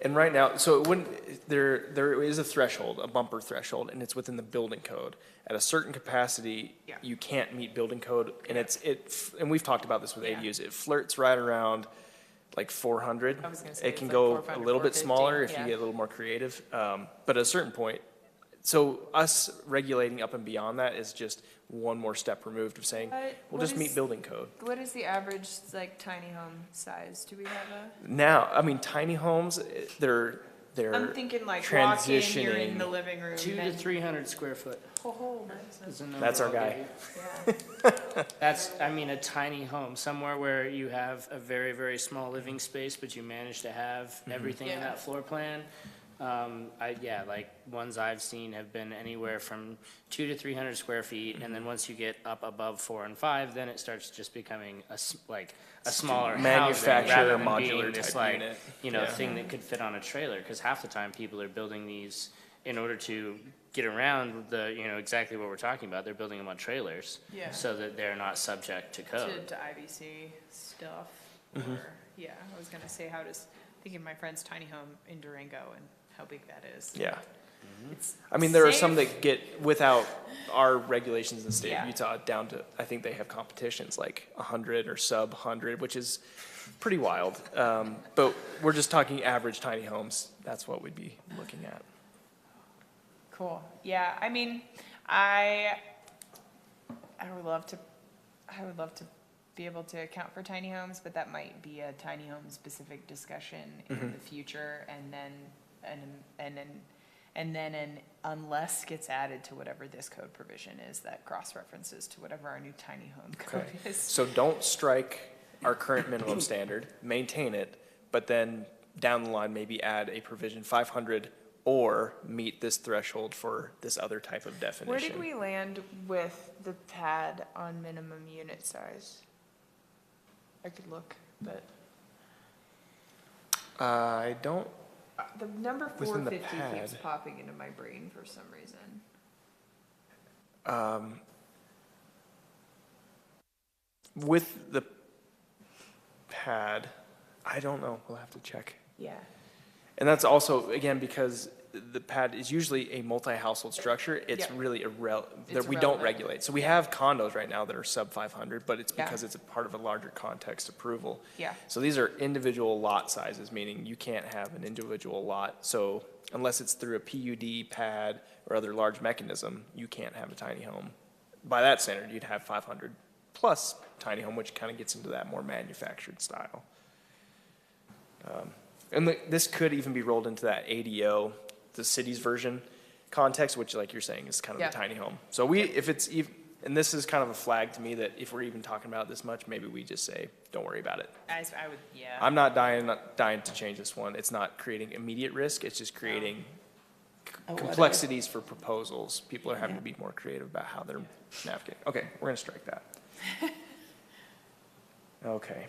And right now, so it wouldn't, there is a threshold, a bumper threshold, and it's within the building code. At a certain capacity, Yeah. you can't meet building code, and and we've talked about this with Yeah. ADUs, it flirts right around like 400. I was gonna say, It can it's like go 400, a little bit 450, smaller if yeah. you get a little more creative, but at a certain point, so us regulating up and beyond that is just one more step removed of saying, we'll What just is- meet building code. What is the average, like, tiny home size? Do we have Now, I mean, tiny homes, they're I'm thinking like walk in, you're in the transitioning. living room. 200 to 300 square foot Oh, nice. is the number. That's our I'll guy. give you. Yeah. That's, I mean, a tiny home, somewhere where you have a very, very small living space, but you manage to have everything in Yeah. that floor plan. Like, ones I've seen have been anywhere from 200 to 300 square feet, and then once you get up above 4 and 5, then it starts just becoming a smaller housing, Manufacturer rather than modular being this, type like, unit. you know, thing that could fit on a trailer, because half the time people are building these in order to get around the, you know, exactly what we're talking about. They're building them on trailers. Yeah. So that they're not subject to code. To IBC stuff. Mm-hmm. Or, yeah, I was gonna say, thinking of my friend's tiny home in Durango and how big that is. Yeah. It's I mean, there are some safe. that get, without our regulations in the state Yeah. of Utah, down to, I think they have competitions like 100 or sub 100, which is pretty wild. But we're just talking average tiny homes. That's what we'd be looking at. Cool. Yeah, I mean, I would love to be able to account for tiny homes, but that might be a tiny home specific discussion in the future, and then an unless gets added to whatever this code provision is that cross references to whatever our new tiny home code Okay. is. So don't strike our current minimum standard, maintain it, but then down the line, maybe add a provision 500 or meet this threshold for this other type of definition. Where did we land with the pad on minimum unit size? I could look, but I don't, the number Within the 450 keeps pad. popping into my brain for some reason. with the pad, I don't know, we'll have to check. Yeah. And that's also, again, because the pad is usually a multi-household structure, it's Yeah. really It's we don't irrelevant. regulate. So we have condos right now that are sub 500, but it's Yeah. because it's a part of a larger context approval. Yeah. So these are individual lot sizes, meaning you can't have an individual lot. So unless it's through a PUD, pad, or other large mechanism, you can't have a tiny home. By that standard, you'd have 500 plus tiny home, which kind of gets into that more manufactured style. And this could even be rolled into that ADO, the city's version context, which, like you're saying, is kind of Yeah. the tiny home. So if it's even, and this is kind of a flag to me that if we're even talking about it this much, maybe we just say, don't worry about it. I would, yeah. I'm not dying to change this one. It's not creating immediate risk. It's just creating complexities for proposals. People are having to be more creative about how they're navigating. Okay, we're gonna strike that. Okay.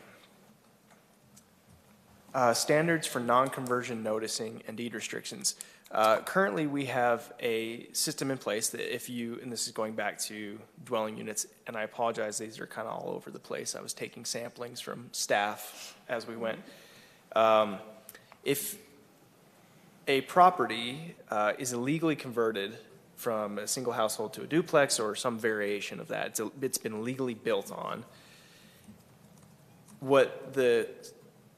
Standards for non-conversion noticing and deed restrictions. Currently, we have a system in place that and this is going back to dwelling units, and I apologize, these are kind of all over the place. I was taking samplings from staff as we went. If a property is illegally converted from a single household to a duplex or some variation of that, it's been legally built on, what the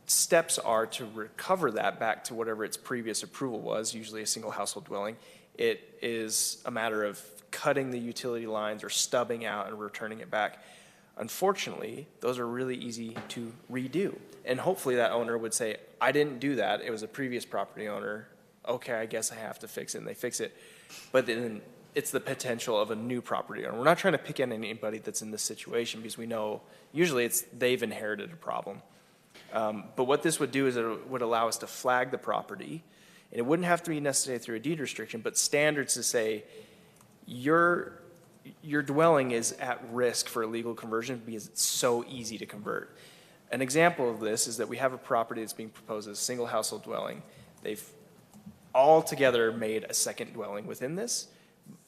steps are to recover that back to whatever its previous approval was, usually a single household dwelling, it is a matter of cutting the utility lines or stubbing out and returning it back. Unfortunately, those are really easy to redo. And hopefully that owner would say, I didn't do that, it was a previous property owner, okay, I guess I have to fix it, and they fix it. But then it's the potential of a new property owner. We're not trying to pick on anybody that's in this situation because we know usually they've inherited a problem. But what this would do is it would allow us to flag the property, and it wouldn't have to be necessarily through a deed restriction, but standards to say your dwelling is at risk for illegal conversion because it's so easy to convert. An example of this is that we have a property that's being proposed as a single household dwelling. They've all together made a second dwelling within this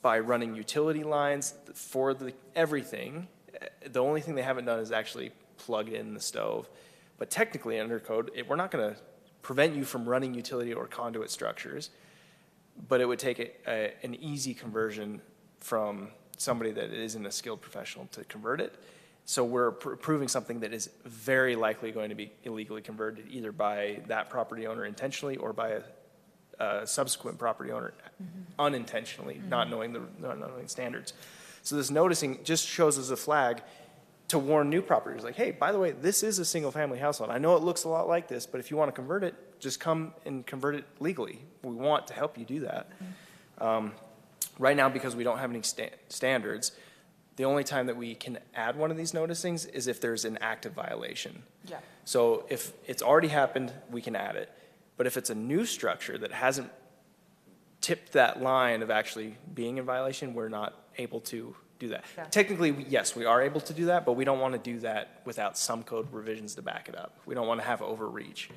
by running utility lines for everything. The only thing they haven't done is actually plug in the stove. But technically under code, we're not going to prevent you from running utility or conduit structures, but it would take an easy conversion from somebody that isn't a skilled professional to convert it. So we're approving something that is very likely going to be illegally converted, either by that property owner intentionally or by a subsequent property owner unintentionally, not knowing the standards. So this noticing just shows as a flag to warn new properties, like, hey, by the way, this is a single-family household. I know it looks a lot like this, but if you want to convert it, just come and convert it legally. We want to help you do that. Right now, because we don't have any standards, the only time that we can add one of these noticings is if there's an active violation. Yeah. So if it's already happened, we can add it. But if it's a new structure that hasn't tipped that line of actually being in violation, we're not able to do that. Yeah. Technically, yes, we are able to do that, but we don't want to do that without some code revisions to back it up. We don't want to have overreach.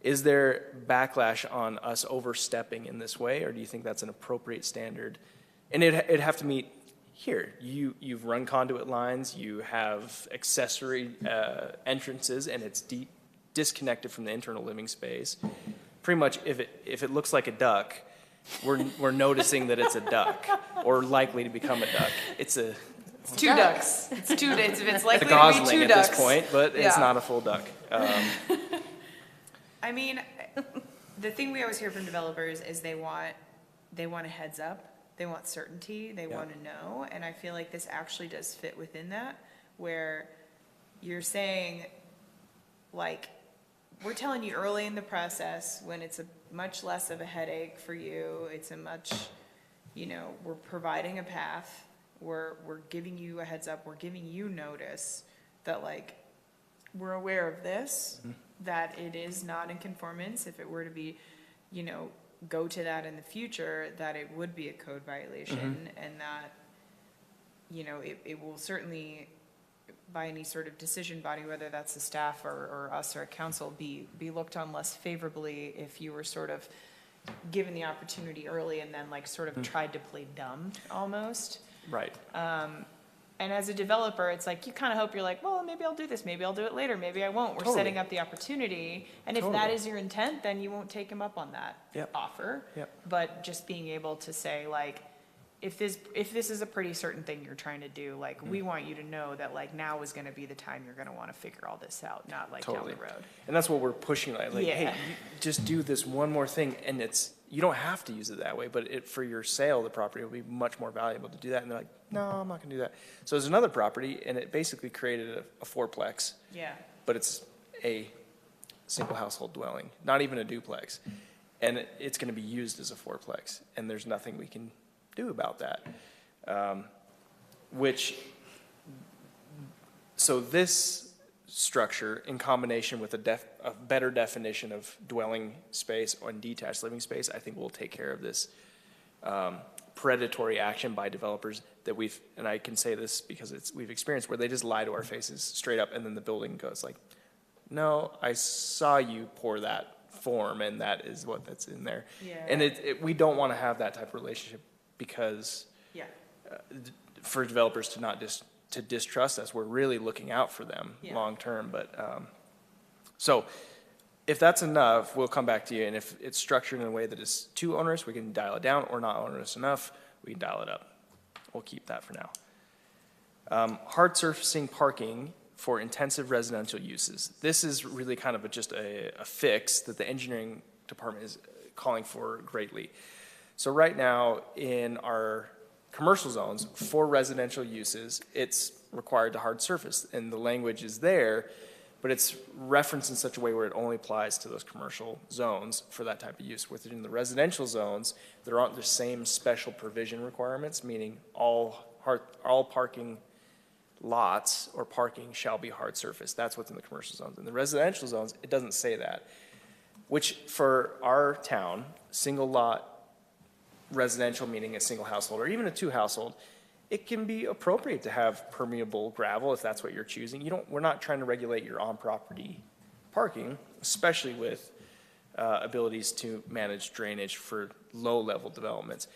Is there backlash on us overstepping in this way, or do you think that's an appropriate standard? And it'd have to meet here. You've run conduit lines, you have accessory entrances, and it's disconnected from the internal living space. Pretty much, if it looks like a duck, we're noticing that it's a duck, or likely to become a duck. It's two ducks. It's a likely to be gosling two at ducks. this point, but it's Yeah. not a full duck. I mean, the thing we always hear from developers is they want a heads up, they want certainty, they want to know, and I feel like this actually does fit within that, where you're saying, like, we're telling you early in the process when it's a much less of a headache for you, it's a much, we're providing a path, we're giving you a heads up, we're giving you notice that, like, we're aware of this, that it is not in conformance. If it were to be, go to that in the future, that it would be a code violation, and that, it will certainly, by any sort of decision body, whether that's the staff or us or a council, be looked on less favorably if you were sort of given the opportunity early and then like sort of tried to play dumb almost. Right. And as a developer, it's like, you kind of hope you're like, well, maybe I'll do this, maybe I'll do it later, maybe I won't. We're Totally. setting up the opportunity, and if that Totally. is your intent, then you won't take him up on that Yep. offer. Yep. But just being able to say, like, if this is a pretty certain thing you're trying to do, like, we want you to know that, like, now is gonna be the time you're gonna wanna figure all this out, not like down Totally. the road. And that's what we're pushing, like, Yeah. hey, you just do this one more thing, and you don't have to use it that way, but for your sale, the property will be much more valuable to do that. And they're like, no, I'm not gonna do that. So there's another property, and it basically created a fourplex, Yeah. but it's a single household dwelling, not even a duplex. And it's gonna be used as a fourplex, and there's nothing we can do about that. So this structure, in combination with a better definition of dwelling space and detached living space, I think will take care of this predatory action by developers that and I can say this because we've experienced, where they just lie to our faces straight up, and then the building goes like, no, I saw you pour that form, and that is that's in there. Yeah. And we don't want to have that type of relationship, because Yeah. for developers to not to distrust us, we're really looking out for them Yeah. long term. But so if that's enough, we'll come back to you. And if it's structured in a way that is too onerous, we can dial it down, or not onerous enough, we can dial it up. We'll keep that for now. Hard surfacing parking for intensive residential uses. This is really kind of just a fix that the engineering department is calling for greatly. So right now, in our commercial zones, for residential uses, it's required to hard surface, and the language is there, but it's referenced in such a way where it only applies to those commercial zones for that type of use. Within the residential zones, there aren't the same special provision requirements, meaning all parking lots or parking shall be hard surface. That's within the commercial zones. In the residential zones, it doesn't say that, which for our town, single lot residential, meaning a single household or even a two household, it can be appropriate to have permeable gravel if that's what you're choosing. We're not trying to regulate your on-property parking, especially with abilities to manage drainage for low-level developments.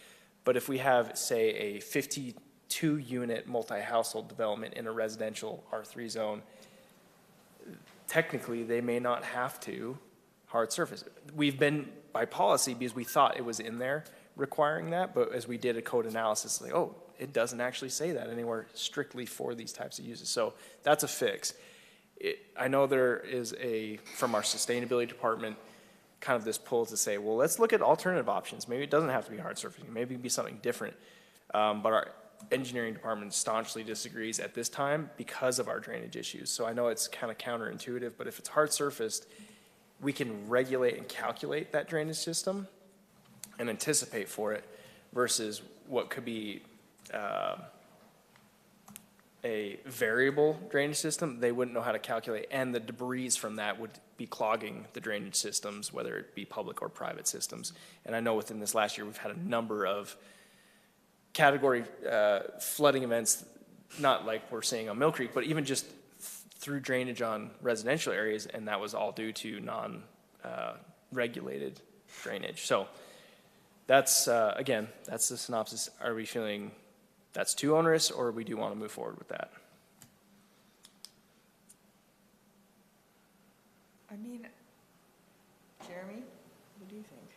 But if we have, say, a 52-unit multi-household development in a residential R3 zone, technically they may not have to hard surface. We've been, by policy, because we thought it was in there requiring that, but as we did a code analysis, like, oh, it doesn't actually say that anywhere strictly for these types of uses. So that's a fix. I know there is from our sustainability department, kind of this pull to say, well, let's look at alternative options. Maybe it doesn't have to be hard surfacing. Maybe it can be something different. But our engineering department staunchly disagrees at this time because of our drainage issues. So I know it's kind of counterintuitive, but if it's hard surfaced, we can regulate and calculate that drainage system and anticipate for it versus what could be a variable drainage system. They wouldn't know how to calculate, and the debris from that would be clogging the drainage systems, whether it be public or private systems. And I know within this last year, we've had a number of category flooding events, not like we're seeing on Mill Creek, but even just through drainage on residential areas, and that was all due to non-regulated drainage. So that's, again, that's the synopsis. Are we feeling that's too onerous, or we do want to move forward with that? I mean, Jeremy, what do you think?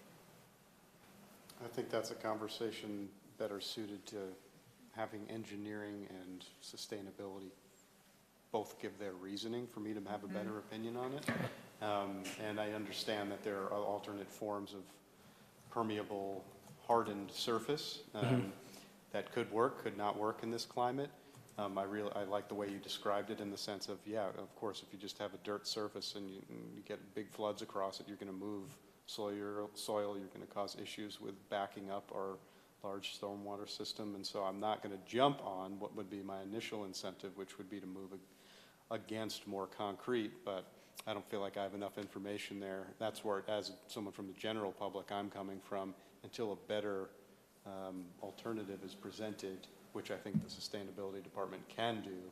I think that's a conversation better suited to having engineering and sustainability both give their reasoning for me to have a better opinion on it. And I understand that there are alternate forms of permeable, hardened surface that could work, could not work in this climate. I like the way you described it in the sense of, yeah, of course, if you just have a dirt surface and you get big floods across it, you're going to move soil, you're going to cause issues with backing up our large stormwater system. And so I'm not going to jump on what would be my initial incentive, which would be to move against more concrete, but I don't feel like I have enough information there. That's where, as someone from the general public, I'm coming from, until a better alternative is presented, which I think the sustainability department can do,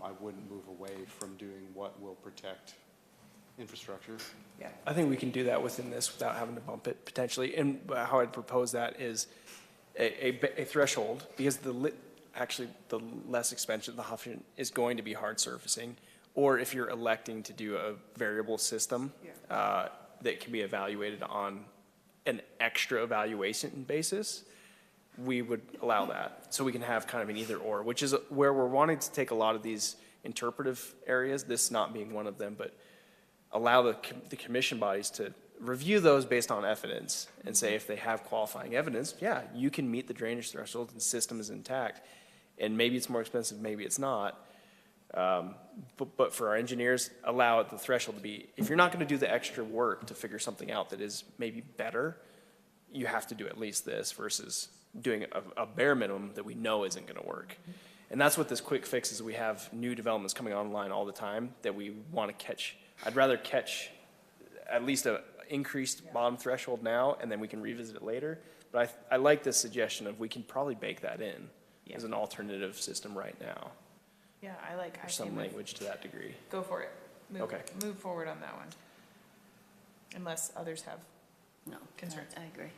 I wouldn't move away from doing what will protect infrastructure. Yeah, I think we can do that within this without having to bump it potentially. And how I'd propose that is a threshold, because actually the less expensive the option is going to be hard surfacing, or if you're electing to do a variable system that can be evaluated on an extra evaluation basis, we would allow that. So we can have kind of an either or, which is where we're wanting to take a lot of these interpretive areas, this not being one of them, but allow the commission bodies to review those based on evidence and say if they have qualifying evidence, yeah, you can meet the drainage threshold and the system is intact. And maybe it's more expensive, maybe it's not. But for our engineers, allow the threshold to be, if you're not going to do the extra work to figure something out that is maybe better, you have to do at least this versus doing a bare minimum that we know isn't going to work. And that's what this quick fix is. We have new developments coming online all the time that we want to catch. I'd rather catch at least an increased bottom threshold now, and then we can revisit it later. But I like this suggestion of we can probably bake that in as an alternative system right now. Yeah, I Some came with- language to that degree. Go for it. Okay. Move forward on that one. Unless others have No, concerns. I agree.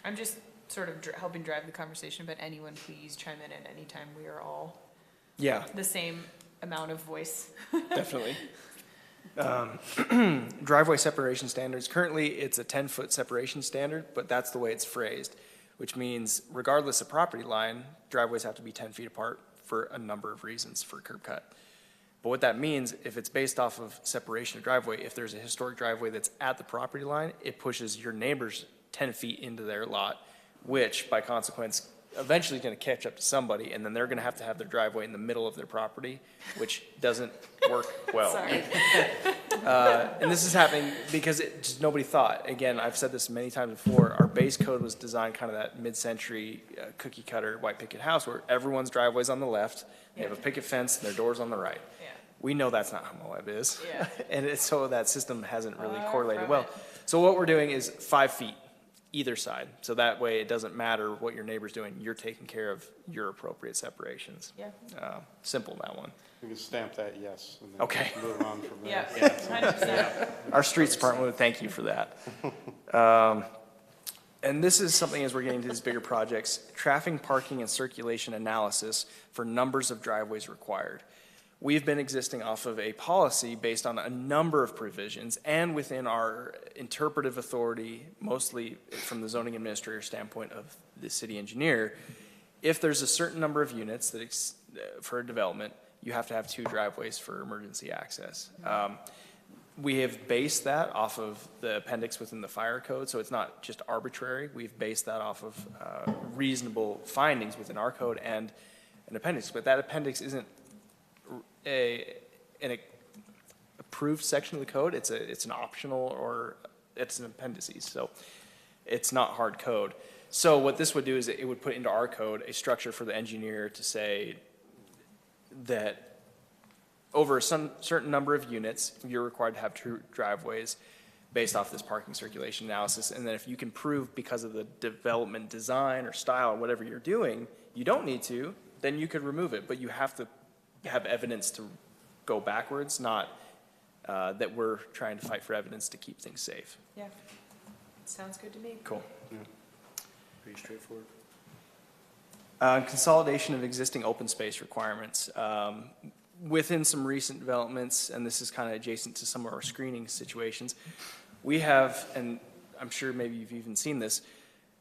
I'm just sort of helping drive the conversation, but anyone please chime in at any time. We are all Yeah, the same amount of voice. definitely. Driveway separation standards, currently it's a 10-foot separation standard, but that's the way it's phrased, which means regardless of property line, driveways have to be 10 feet apart for a number of reasons for curb cut. But what that means, if it's based off of separation of driveway, if there's a historic driveway that's at the property line, it pushes your neighbors 10 feet into their lot, which by consequence eventually is going to catch up to somebody, and then they're going to have their driveway in the middle of their property, which doesn't work well. Sorry. And this is happening because just nobody thought. Again, I've said this many times before, our base code was designed kind of that mid-century cookie cutter white picket house where everyone's driveway's on the left, they have a picket fence, and their door's on the right. Yeah. We know that's not how Moab is. Yeah. And so that system hasn't really Far correlated from well. it. So what we're doing is 5 feet either side. So that way it doesn't matter what your neighbor's doing. You're taking care of your appropriate separations. Yeah. Simple, that one. We can stamp that yes, and then Okay. move on from there. Yeah, 100%. Our streets department would thank you for that. And this is something, as we're getting to these bigger projects, traffic, parking, and circulation analysis for numbers of driveways required. we've been existing off of a policy based on a number of provisions and within our interpretive authority, mostly from the zoning administrator standpoint of the city engineer. If there's a certain number of units that for a development, you have to have 2 driveways for emergency access. We have based that off of the appendix within the fire code, so it's not just arbitrary. We've based that off of reasonable findings within our code and an appendix, but that appendix isn't an approved section of the code. It's an optional, or it's an appendices, so it's not hard code. So what this would do is it would put into our code a structure for the engineer to say that over a certain number of units, you're required to have 2 driveways based off this parking circulation analysis. And then if you can prove because of the development design or style or whatever you're doing, you don't need to, then you could remove it. But you have to have evidence to go backwards, not that we're trying to fight for evidence to keep things safe. Yeah, sounds good to me. Cool. Pretty straightforward. Consolidation of existing open space requirements. Within some recent developments, and this is kind of adjacent to some of our screening situations, we have, and I'm sure maybe you've even seen this,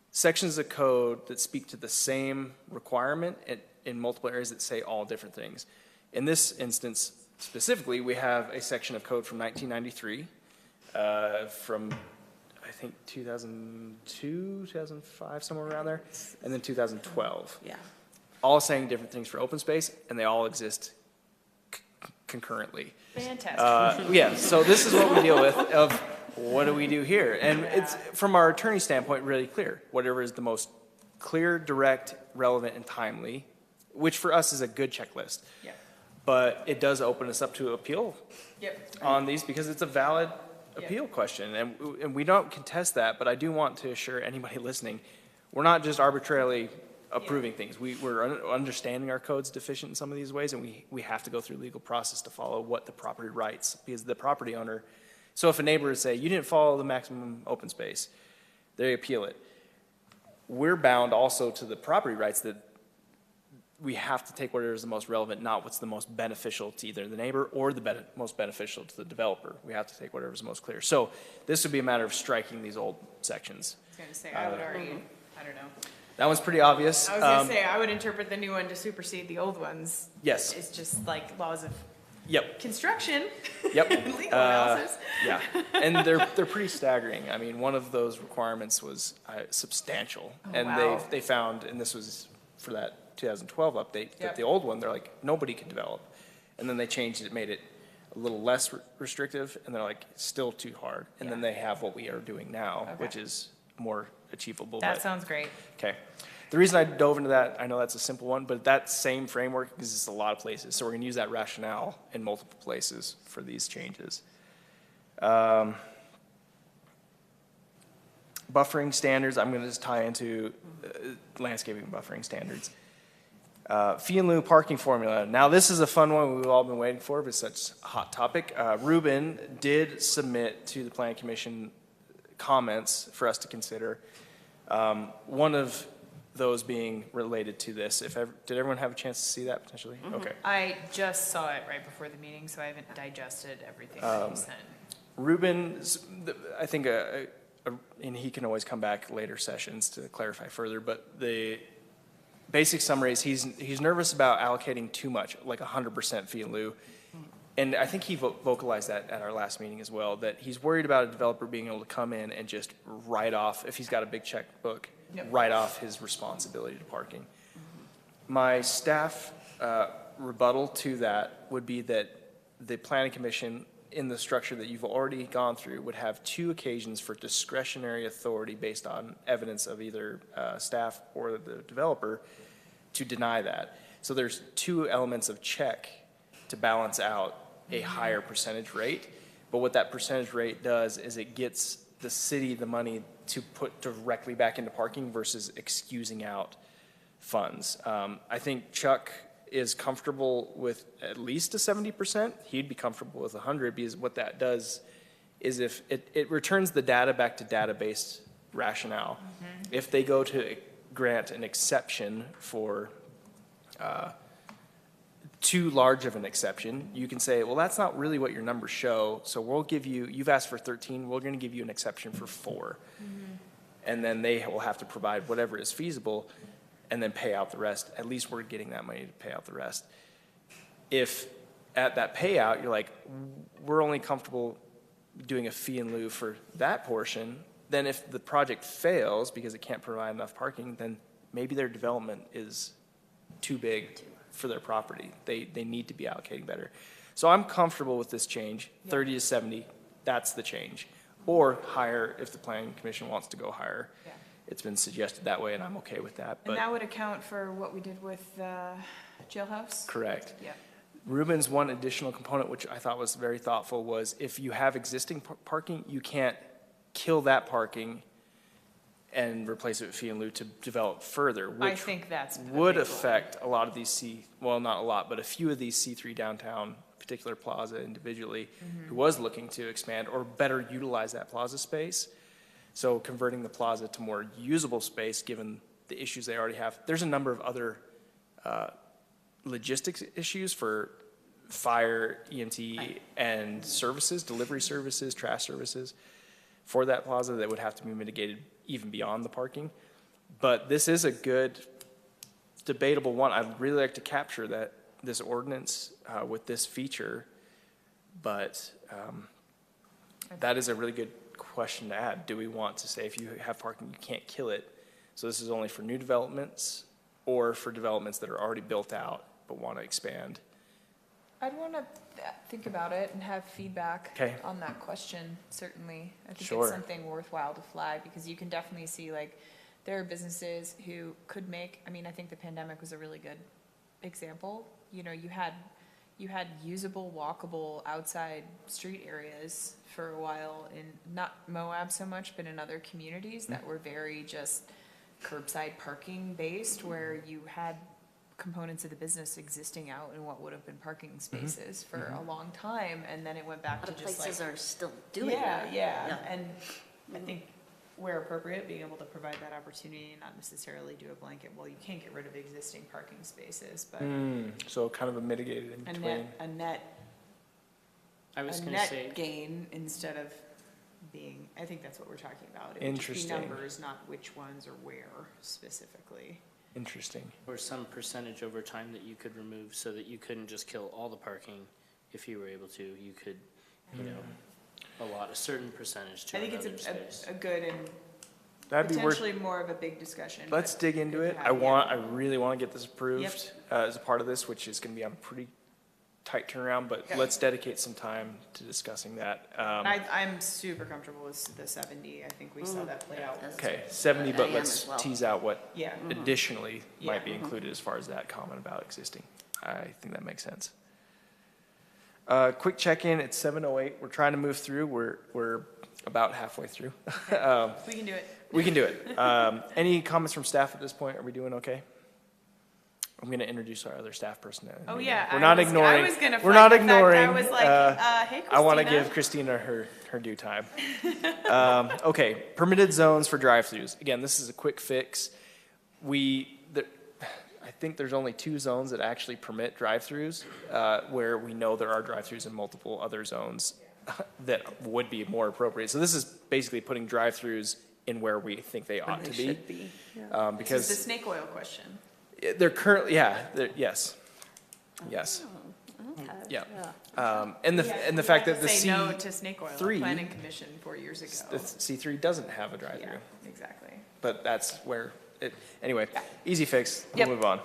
sections of code that speak to the same requirement in multiple areas that say all different things. In this instance, specifically, we have a section of code from 1993, from I think 2002, 2005, somewhere around there, and then 2012. Yeah. All saying different things for open space, and they all exist concurrently. Fantastic. Yeah, so this is what we deal with of what do we do here? And it's, from our attorney standpoint, really clear. Whatever is the most clear, direct, relevant, and timely, which for us is a good checklist. Yep. But it does open us up to appeal Yep. on these because it's a valid appeal question. And we don't contest that, but I do want to assure anybody listening, we're not just arbitrarily approving things. We're understanding our code's deficient in some of these ways, and we have to go through legal process to follow what the property rights, because the property owner, so if a neighbor would say, you didn't follow the maximum open space, they appeal it. We're bound also to the property rights that we have to take whatever is the most relevant, not what's the most beneficial to either the neighbor or the most beneficial to the developer. We have to take whatever is the most clear. So this would be a matter of striking these old sections. I was going to say, I would argue, I don't know. That one's pretty obvious. I was going to say, I would interpret the new one to supersede the old ones. Yes. It's just like laws of Yep. construction. Yep. And legal analysis. Yeah, and they're pretty staggering. I mean, one of those requirements was substantial, and wow. they found, and this was for that 2012 update, that Yep. the old one, they're like, nobody can develop, and then they changed it, made it a little less restrictive, and they're like, still too hard, and then they have what we are doing now, Okay. which is more achievable. That but- sounds great. Okay. The reason I dove into that, I know that's a simple one, but that same framework exists a lot of places. So we're going to use that rationale in multiple places for these changes. Buffering standards, I'm going to just tie into landscaping buffering standards. Fee in lieu parking formula. Now, this is a fun one we've all been waiting for, but it's such a hot topic. Ruben did submit to the Planning Commission comments for us to consider. One of those being related to this. Did everyone have a chance to see that potentially? Mm-hmm. Okay. I just saw it right before the meeting, so I haven't digested everything that you sent. Ruben, I think, and he can always come back later sessions to clarify further, but the basic summary is he's nervous about allocating too much, like 100% fee in lieu. And I think he vocalized that at our last meeting as well, that he's worried about a developer being able to come in and just write off, if he's got a big checkbook, write off his responsibility to parking. My staff rebuttal to that would be that the Planning Commission, in the structure that you've already gone through, would have 2 occasions for discretionary authority based on evidence of either staff or the developer to deny that. So there's 2 elements of check to balance out a higher percentage rate. But what that percentage rate does is it gets the city the money to put directly back into parking versus excusing out funds. I think Chuck is comfortable with at least a 70%. He'd be comfortable with 100, because what that does is if it returns the data back to database rationale. If they go to grant an exception for too large of an exception, you can say, well, that's not really what your numbers show, so we'll give you, you've asked for 13, we're going to give you an exception for 4. And then they will have to provide whatever is feasible and then pay out the rest. At least we're getting that money to pay out the rest. If at that payout, you're like, we're only comfortable doing a fee in lieu for that portion, then if the project fails because it can't provide enough parking, then maybe their development is too big for their property. They need to be allocating better. So I'm comfortable with this change, 30 to 70, that's the change. Or higher if the planning commission wants to go higher. Yeah. It's been suggested that way and I'm okay with that, And but that would account for what we did with jailhouse? correct. Yeah. Ruben's one additional component, which I thought was very thoughtful, was if you have existing parking, you can't kill that parking and replace it with fee and lieu to develop further, I which think that's a would big one. affect a lot of these well, not a lot, but a few of these C3 downtown, particular plaza individually, who was looking to expand or better utilize that plaza space. So converting the plaza to more usable space, given the issues they already have. There's a number of other logistics issues for fire, EMT, and services, delivery services, trash services for that plaza that would have to be mitigated even beyond the parking. But this is a good debatable one. I'd really like to capture that, this ordinance with this feature, but that is a really good question to add. Do we want to say if you have parking, you can't kill it? So this is only for new developments or for developments that are already built out but want to expand? I'd want to think about it and have feedback Okay. on that question, certainly. I think Sure. it's something worthwhile to flag, because you can definitely see, like, there are businesses who could make, I mean, I think the pandemic was a really good example. You know, you had usable, walkable, outside street areas for a while in, not Moab so much, but in other communities that were very just curbside parking based, where you had components of the business existing out in what would have been parking spaces for a long time, and then it went A back lot to of just like. places are still doing that. Yeah, and I think where appropriate, being able to provide that opportunity and not necessarily do a blanket, well, you can't get rid of existing parking spaces, but So kind of a mitigated in a between. I was a gonna net say, gain instead of being, I think that's what we're talking about. It would just be Interesting. numbers, not which ones or where specifically. Interesting. or some percentage over time that you could remove so that you couldn't just kill all the parking. If you were able to, you could, you know, allot a certain percentage to I think another it's space. a good and That'd be worth, potentially more of a big discussion. let's but dig into good it. to have, I really want to get this approved as a part of this, which is going to be on a pretty tight turnaround, but Okay. let's dedicate some time to discussing that. I'm super comfortable with the 70. I think we saw that play out. Okay, 70, but I am let's as well. tease out what Yeah. additionally might be Yeah. included as far as that comment about existing. I think that makes sense. Quick check-in, it's 7:08. We're trying to move through. We're about halfway through. We can do it. We can do it. Any comments from staff at this point? Are we doing okay? I'm going to introduce our other staff person. Oh, yeah. We're not I ignoring. was gonna We're flag not the fact ignoring. I was like, hey, Christina. I want to give Christina her due time. Okay, permitted zones for drive-throughs. Again, this is a quick fix. I think there's only 2 zones that actually permit drive-throughs, where we know there are drive-throughs in multiple other zones that would be more appropriate. So this is basically putting drive-throughs in where we think they ought to be. Should be. This Because is the snake oil question. they're currently, yes. Yes. Yeah. And the fact that the Say no to snake oil. C3 Planning commission 4 years ago. the C3 doesn't have a drive-through, Yeah, exactly. but that's where it, anyway, easy fix, Yep. we'll move on.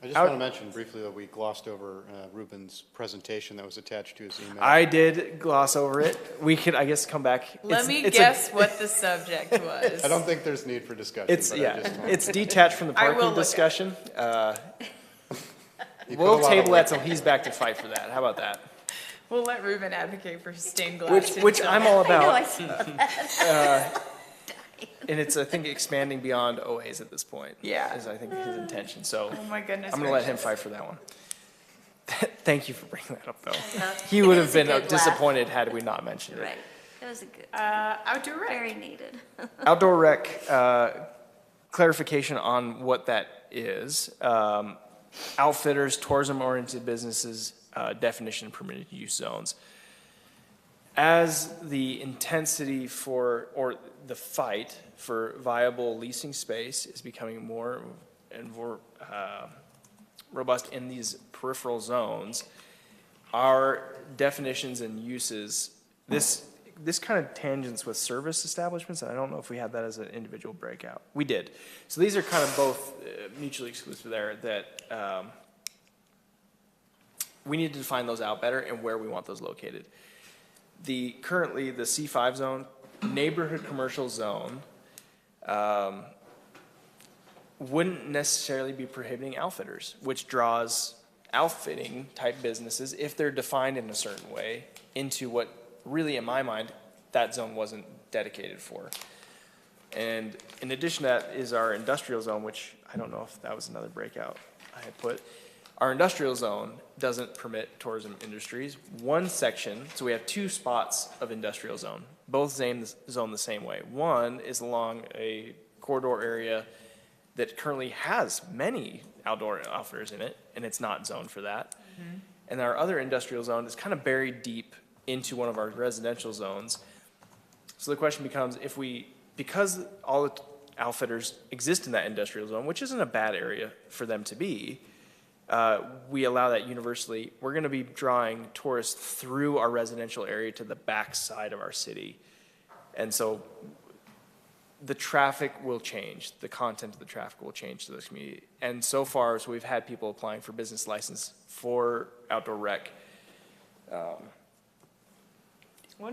I just want to mention briefly that we glossed over Ruben's presentation that was attached to his email. I did gloss over it. We could, I guess, come back. Let It's- me it's a- guess what the subject was. I don't think there's need for discussion, It's, but I yeah, just wanted it's detached from the I will parking look at it. discussion. you put a We'll lot of table work- that till he's back to fight for that. How about that? We'll let Ruben advocate for stained glass. Which I'm all I know, I about. saw that. And it's, I think, expanding beyond OAs at this point. Yeah. Is, I think, his intention. So Oh, my goodness. I'm going to let him gracious. fight for that one. Thank you for bringing that up, though. He would It have is a been good laugh. disappointed had we not mentioned it. Right. It was a good, Outdoor rec. very needed. Outdoor rec, clarification on what that is outfitters, tourism-oriented businesses, definition of permitted use zones. As the intensity or the fight for viable leasing space is becoming more and more robust in these peripheral zones, our definitions and uses, this kind of tangents with service establishments, and I don't know if we had that as an individual breakout. We did. So these are kind of both mutually exclusive there, that we need to define those out better and where we want those located. Currently, the C5 zone, neighborhood commercial zone, wouldn't necessarily be prohibiting outfitters, which draws outfitting type businesses, if they're defined in a certain way, into what really, in my mind, that zone wasn't dedicated for. And in addition to that is our industrial zone, which I don't know if that was another breakout I had put. Our industrial zone doesn't permit tourism industries. One section, so we have two spots of industrial zone, both zone the same way. One is along a corridor area that currently has many outdoor outfitters in it, and it's not zoned for that. Mm-hmm. And our other industrial zone is kind of buried deep into one of our residential zones. So the question becomes, because all the outfitters exist in that industrial zone, which isn't a bad area for them to be, we allow that universally. We're going to be drawing tourists through our residential area to the back side of our city. And so the traffic will change. The content of the traffic will change to this community. And so far, so we've had people applying for business license for outdoor rec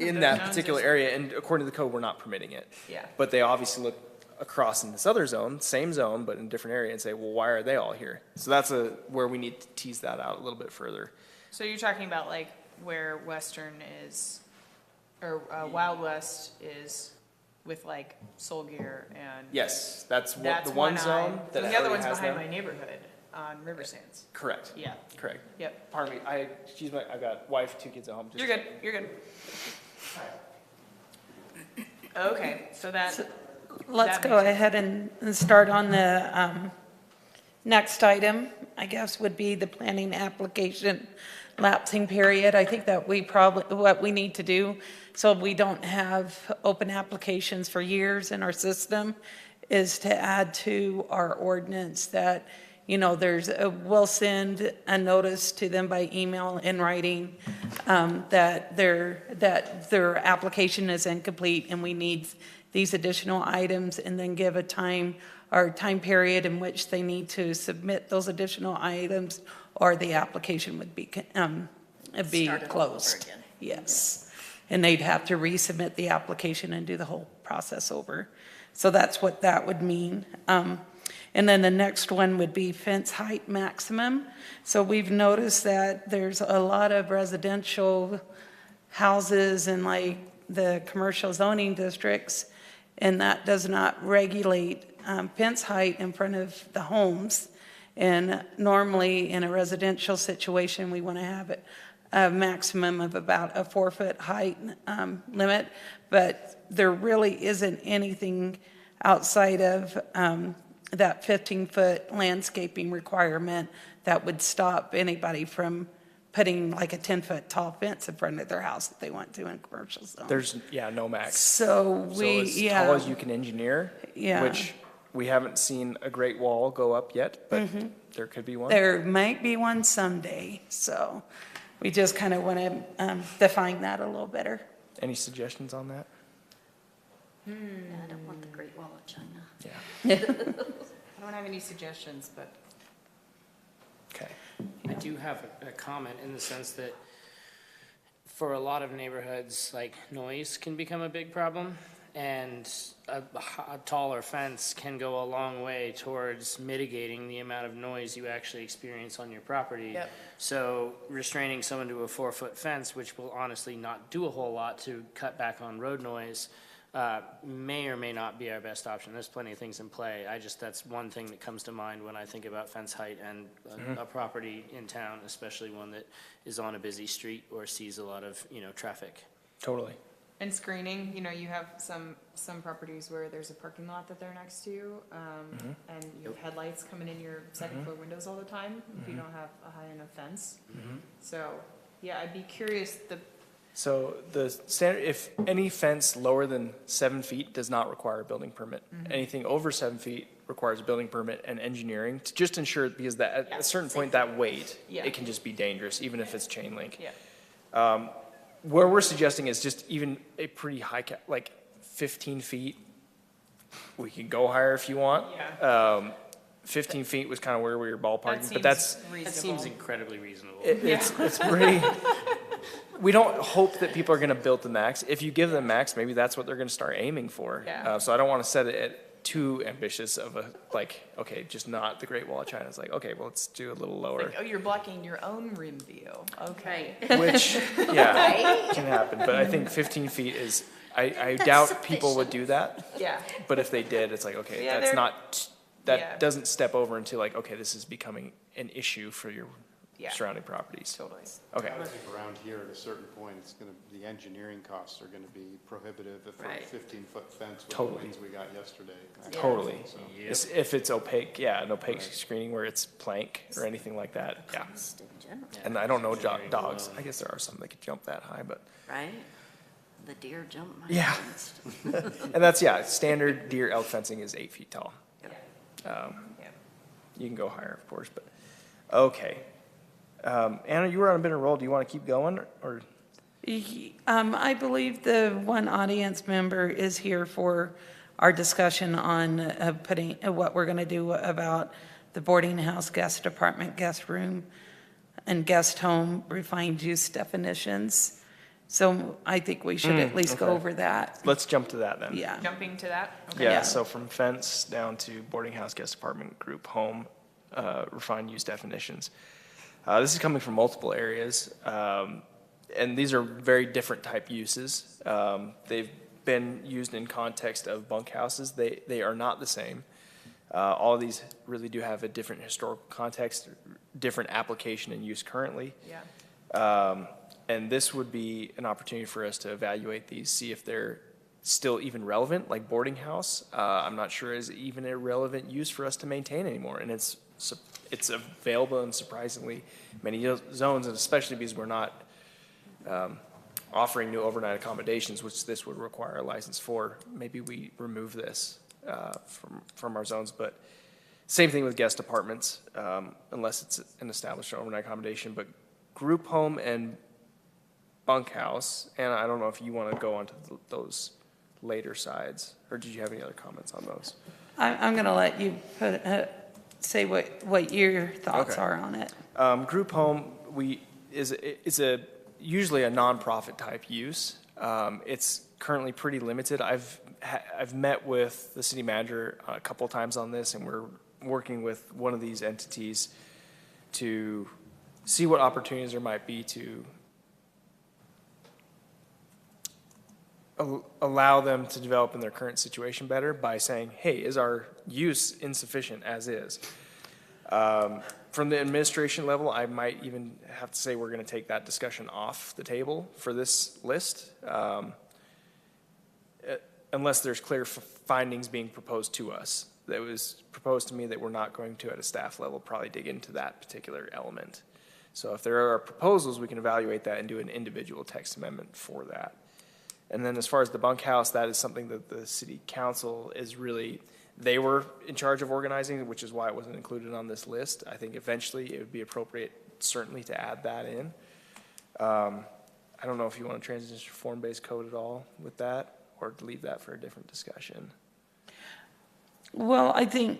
in that particular area. And according to the code, we're not permitting it. Yeah. But they obviously look across in this other zone, same zone, but in a different area, and say, well, why are they all here? So that's where we need to tease that out a little bit further. So you're talking about like where Western is, or Wild West is with like Soul Gear and. Yes, that's the one one zone that the other already one's has behind them. my neighborhood on River Sands. Correct. Yeah. Correct. Yep. Pardon me, I've got wife, 2 kids at home. You're good. You're good. Okay, so Let's that go makes ahead and start on the next item, I guess, would be the planning application lapsing period. I think that what we need to do, so we don't have open applications for years in our system, is to add to our ordinance that, we'll send a notice to them by email in writing that their application is incomplete and we need these additional items, and then give a time period in which they need to submit those additional items, or the application would be Start it all over closed. again. Yes. And they'd have to resubmit the application and do the whole process over. So that's what that would mean. And then the next one would be fence height maximum. So we've noticed that there's a lot of residential houses in like the commercial zoning districts, and that does not regulate fence height in front of the homes. And normally in a residential situation, we want to have a maximum of about a 4-foot height limit, but there really isn't anything outside of that 15-foot landscaping requirement that would stop anybody from putting like a 10-foot tall fence in front of their house if they want to in commercial zone. There's, no max. So as tall as you can engineer, Yeah. which we haven't seen a great wall go up yet, but there could be one. There might be one someday, so we just kind of want to define that a little better. Any suggestions on that? Yeah, I don't want the Great Wall of China. Yeah. I don't have any suggestions, but Okay. I do have a comment in the sense that for a lot of neighborhoods, like noise can become a big problem. And a taller fence can go a long way towards mitigating the amount of noise you actually experience on your property. Yep. So restraining someone to a 4-foot fence, which will honestly not do a whole lot to cut back on road noise, may or may not be our best option. There's plenty of things in play. That's one thing that comes to mind when I think about fence height and a property in town, especially one that is on a busy street or sees a lot of, traffic. Totally. And screening, you know, you have some properties where there's a parking lot that they're next to, and you have headlights coming in your second floor windows all the time if you don't have a high enough fence. So, yeah, I'd be curious, So the standard, if any fence lower than 7 feet does not require a building permit. Anything over 7 feet requires a building permit and engineering to just ensure, because that, at a certain point, that weight, Yeah. it can just be dangerous, even if it's chain link. yeah, Where we're suggesting is just even a pretty high cap, like 15 feet. We can go higher if you want. yeah. 15 feet was kind of where we were ballparking, That but that's, seems That reasonable. seems incredibly reasonable. it's pretty, we don't hope that people are gonna build the max. If you give them max, maybe that's what they're gonna start aiming for. Yeah. So I don't wanna set it at too ambitious of a, like, okay, just not the Great Wall of China. It's like, okay, well, let's do a little lower. Like, oh, you're blocking your own rim view. Okay. Right. Which, yeah, can happen, but I think 15 feet is, I doubt people would do that, Yeah, but if they did, it's like, okay, Yeah, that's they're- not, yeah. that doesn't step over into like, okay, this is becoming an issue for your Yeah. surrounding properties. totally. Okay, I think around here, at a certain point, it's gonna, the engineering costs are gonna be prohibitive for a Right. 15-foot fence with the Totally. winds we got yesterday. totally. So, If it's opaque, yeah, an opaque screening where it's plank or anything like that, yeah. Just in general, And I don't know Engineering dogs, alone. I guess there are some that could jump that high, but, right? The deer jump. my Yeah. goodness. and that's, yeah, standard deer elk fencing is 8 feet tall. Yeah. You can go higher, of course, but, okay. Anna, you were on a bit of a roll. Do you want to keep going, or? I believe the one audience member is here for our discussion on putting, what we're going to do about the boarding house, guest apartment, guest room, and guest home refined use definitions. So I think we should at least go okay. over that. Let's jump to that then. Yeah. Jumping to that? Okay. Yeah, Yeah. so from fence down to boarding house, guest apartment, group home, refined use definitions. This is coming from multiple areas, and these are very different type uses. They've been used in context of bunkhouses. They are not the same. All of these really do have a different historical context, different application and use currently. Yeah. And this would be an opportunity for us to evaluate these, see if they're still even relevant, like boarding house. I'm not sure is even a relevant use for us to maintain anymore. And it's available in surprisingly many zones, and especially because we're not offering new overnight accommodations, which this would require a license for. Maybe we remove this from our zones, but same thing with guest apartments, unless it's an established overnight accommodation. But group home and bunkhouse, and I don't know if you want to go on to those later sides, or did you have any other comments on those? I'm going to let you say what your thoughts Okay. are on it. Group home is usually a nonprofit type use. It's currently pretty limited. I've met with the city manager a couple of times on this, and we're working with one of these entities to see what opportunities there might be to allow them to develop in their current situation better by saying, hey, is our use insufficient as is? From the administration level, I might even have to say we're going to take that discussion off the table for this list, unless there's clear findings being proposed to us. That was proposed to me that we're not going to, at a staff level, probably dig into that particular element. So if there are proposals, we can evaluate that and do an individual text amendment for that. And then as far as the bunkhouse, that is something that the city council is really, they were in charge of organizing, which is why it wasn't included on this list. I think eventually it would be appropriate certainly to add that in. I don't know if you want to transition to form-based code at all with that, or to leave that for a different discussion. Well, I think,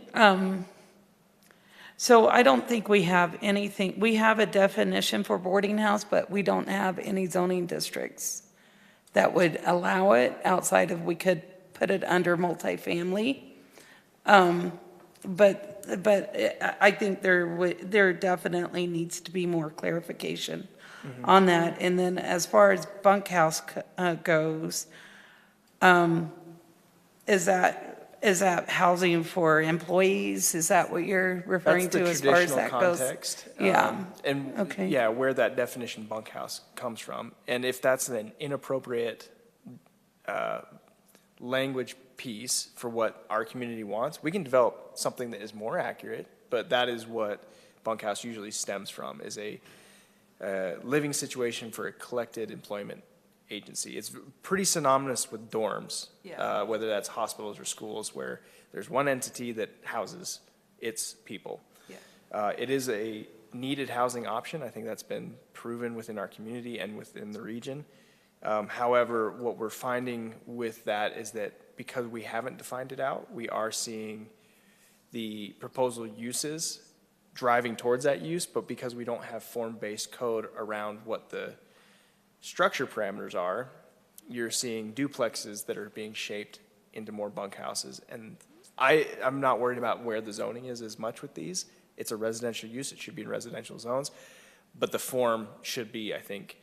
so I don't think we have anything, we have a definition for boarding house, but we don't have any zoning districts that would allow it outside of, we could put it under multifamily. But I think there definitely needs to be more clarification on that. And then as far as bunkhouse goes, is that housing for employees? Is that what you're referring to as far as that goes? That's the traditional context. Yeah. And, Okay. yeah, where that definition bunkhouse comes from. And if that's an inappropriate language piece for what our community wants. We can develop something that is more accurate, but that is what bunkhouse usually stems from, is a living situation for a collected employment agency. It's pretty synonymous with dorms, Yeah. whether that's hospitals or schools, where there's one entity that houses its people. Yeah. It is a needed housing option. I think that's been proven within our community and within the region. However, what we're finding with that is that because we haven't defined it out, we are seeing the proposal uses driving towards that use, but because we don't have form-based code around what the structure parameters are, you're seeing duplexes that are being shaped into more bunkhouses. And I'm not worried about where the zoning is as much with these. It's a residential use, it should be in residential zones, but the form should be, I think,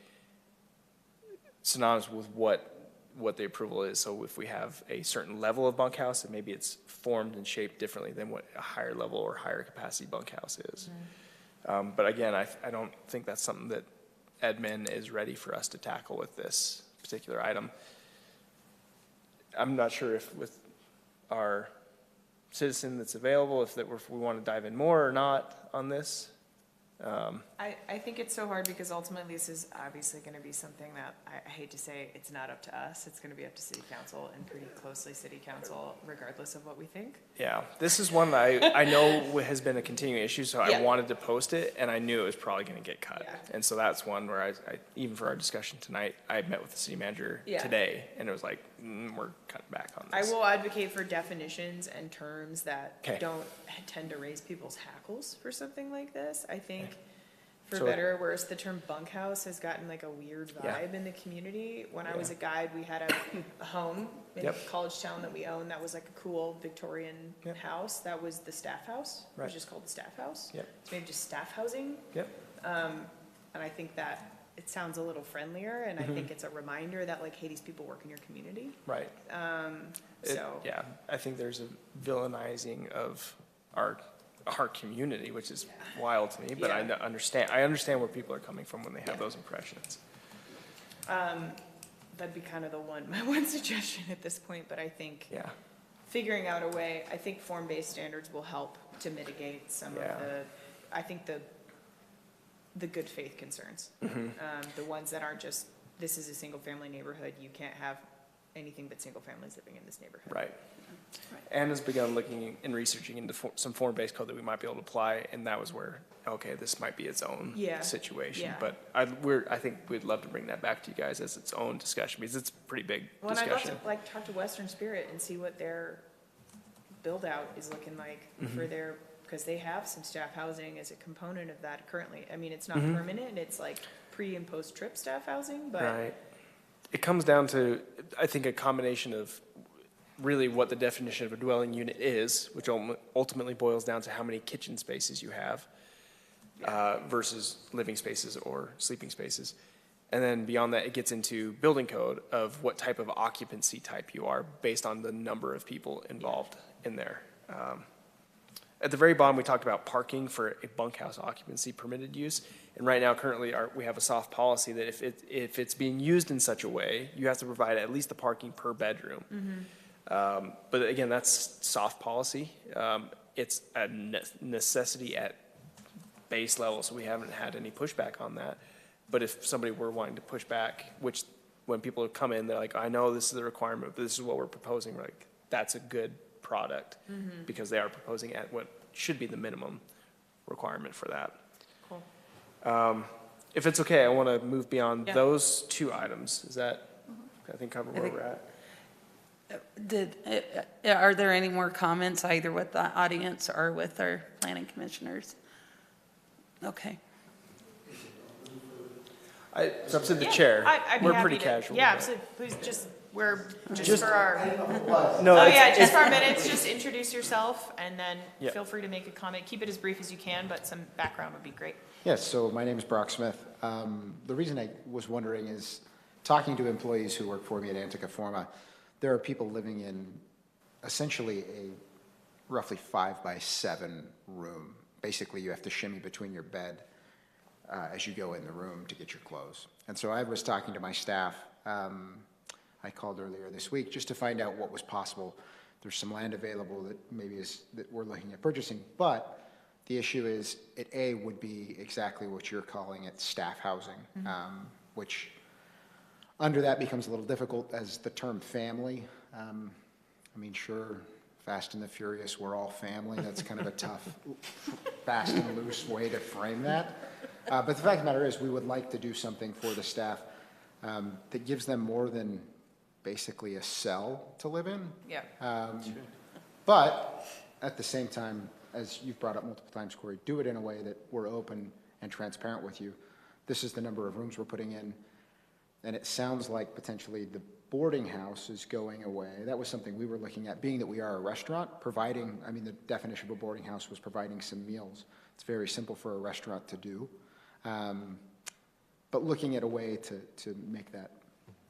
synonymous with what the approval is. So if we have a certain level of bunkhouse, and maybe it's formed and shaped differently than what a higher level or higher capacity bunkhouse is. But again, I don't think that's something that admin is ready for us to tackle with this particular item. I'm not sure if with our citizen that's available, if we want to dive in more or not on this. I think it's so hard because ultimately this is obviously going to be something that I hate to say it's not up to us. It's going to be up to city council and pretty closely city council, regardless of what we think. Yeah, this is one that I know has been a continuing issue, so Yeah. I wanted to post it, and I knew it was probably going to get cut. Yeah. And so that's one where I even for our discussion tonight, I met with the city manager Yeah. today, and it was like, we're cutting back on I this. will advocate for definitions and terms that 'Kay. don't tend to raise people's hackles for something like this. I think, for So- better or worse, the term bunkhouse has gotten like a weird Yeah. vibe in the community. When I was a Yeah. guide, we had a home in Yep. College Town that we owned that was like a cool Victorian Yep. house. That was the staff house. It Right. was just called the staff house. Yep. It's maybe just staff housing. Yep. And I think that it sounds a little friendlier, and I think it's a reminder that like, hey, these people work in your community. Right. So. Yeah, I think there's a villainizing of our community, which is wild to me, but I Yeah. understand where people are coming from when they have Yeah. those impressions. That'd be kind of my one suggestion at this point, but I think Yeah. figuring out a way, I think form-based standards will help to mitigate some Yeah. of I think the good faith concerns. Mm-hmm. The ones that aren't just, this is a single-family neighborhood, you can't have anything but single families living in this neighborhood. Right. Anne has begun looking and researching into some form-based code that we might be able to apply, and that was where, okay, this might be its own Yeah. situation. Yeah. But I think we'd love to bring that back to you guys as its own discussion, because it's a pretty big Well, and I'd love discussion. to like talk to Western Spirit and see what their build-out is looking like Mm-hmm. for their, because they have some staff housing as a component of that currently. I mean, it's not Mm-hmm. permanent, it's like pre and post-trip staff housing, but. Right. It comes down to, I think, a combination of really what the definition of a dwelling unit is, which ultimately boils down to how many kitchen spaces you have versus living spaces or sleeping spaces. And then beyond that, it gets into building code of what type of occupancy type you are based on the number of people involved in there. At the very bottom, we talked about parking for a bunkhouse occupancy permitted use. And right now, currently, we have a soft policy that if it's being used in such a way, you have to provide at least the parking per bedroom. But again, that's soft policy. It's a necessity at base level, so we haven't had any pushback on that. But if somebody were wanting to push back, which when people come in, they're like, I know this is the requirement, but this is what we're proposing, we're like, that's a good product, because they are proposing at what should be the minimum requirement for that. Cool. If it's okay, I want to move beyond Yeah. those two items. Is that, I think, cover where think- we're at? Are there any more comments either with the audience or with our planning commissioners? Okay. It's up to the chair. I'd be We're happy pretty to- casual. Yeah, but- absolutely. Please, just for our, No, oh it's- yeah, just for our minutes, just introduce yourself and then Yeah. feel free to make a comment. Keep it as brief as you can, but some background would be great. Yes, so my name is Brock Smith. The reason I was wondering is, talking to employees who work for me at Antica Forma, there are people living in essentially a roughly 5x7 room. Basically, you have to shimmy between your bed as you go in the room to get your clothes. And so I was talking to my staff. I called earlier this week just to find out what was possible. There's some land available that maybe that we're looking at purchasing, but the issue is it would be exactly what you're calling it, staff housing, which under that becomes a little difficult as the term family. I mean, sure, Fast and the Furious, we're all family. That's kind of a tough, fast and loose way to frame that. But the fact of the matter is we would like to do something for the staff that gives them more than basically a cell to live in. Yeah. But at the same time, as you've brought up multiple times, Corey, do it in a way that we're open and transparent with you. This is the number of rooms we're putting in, and it sounds like potentially the boarding house is going away. That was something we were looking at, being that we are a restaurant, providing, I mean, the definition of a boarding house was providing some meals. It's very simple for a restaurant to do. But looking at a way to make that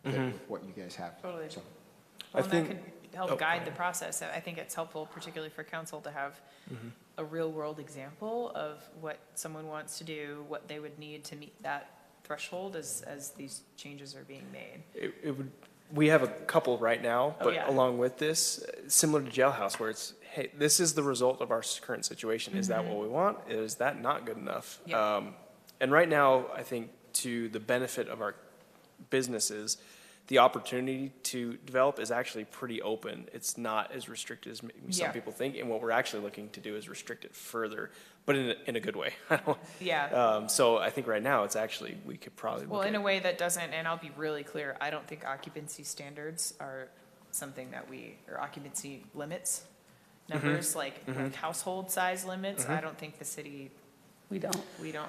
fit with what you guys have. Totally. So, Well, I and think- that could help guide the process. I think it's helpful, particularly for council, to have a real-world example of what someone wants to do, what they would need to meet that threshold as these changes are being made. It would, we have a couple right now, Oh, but yeah. along with this, similar to Jailhouse, where it's, hey, this is the result of our current situation. Is that what we want? Is that not good enough? Yeah. And right now, I think to the benefit of our businesses, the opportunity to develop is actually pretty open. It's not as restricted as maybe some Yeah. people think, and what we're actually looking to do is restrict it further, but in a good way. Yeah. So I think right now, it's actually, we could probably Well, look in at. a way that doesn't, and I'll be really clear, I don't think occupancy standards are something that or occupancy limits, numbers, like household size limits. I don't think the city, We don't.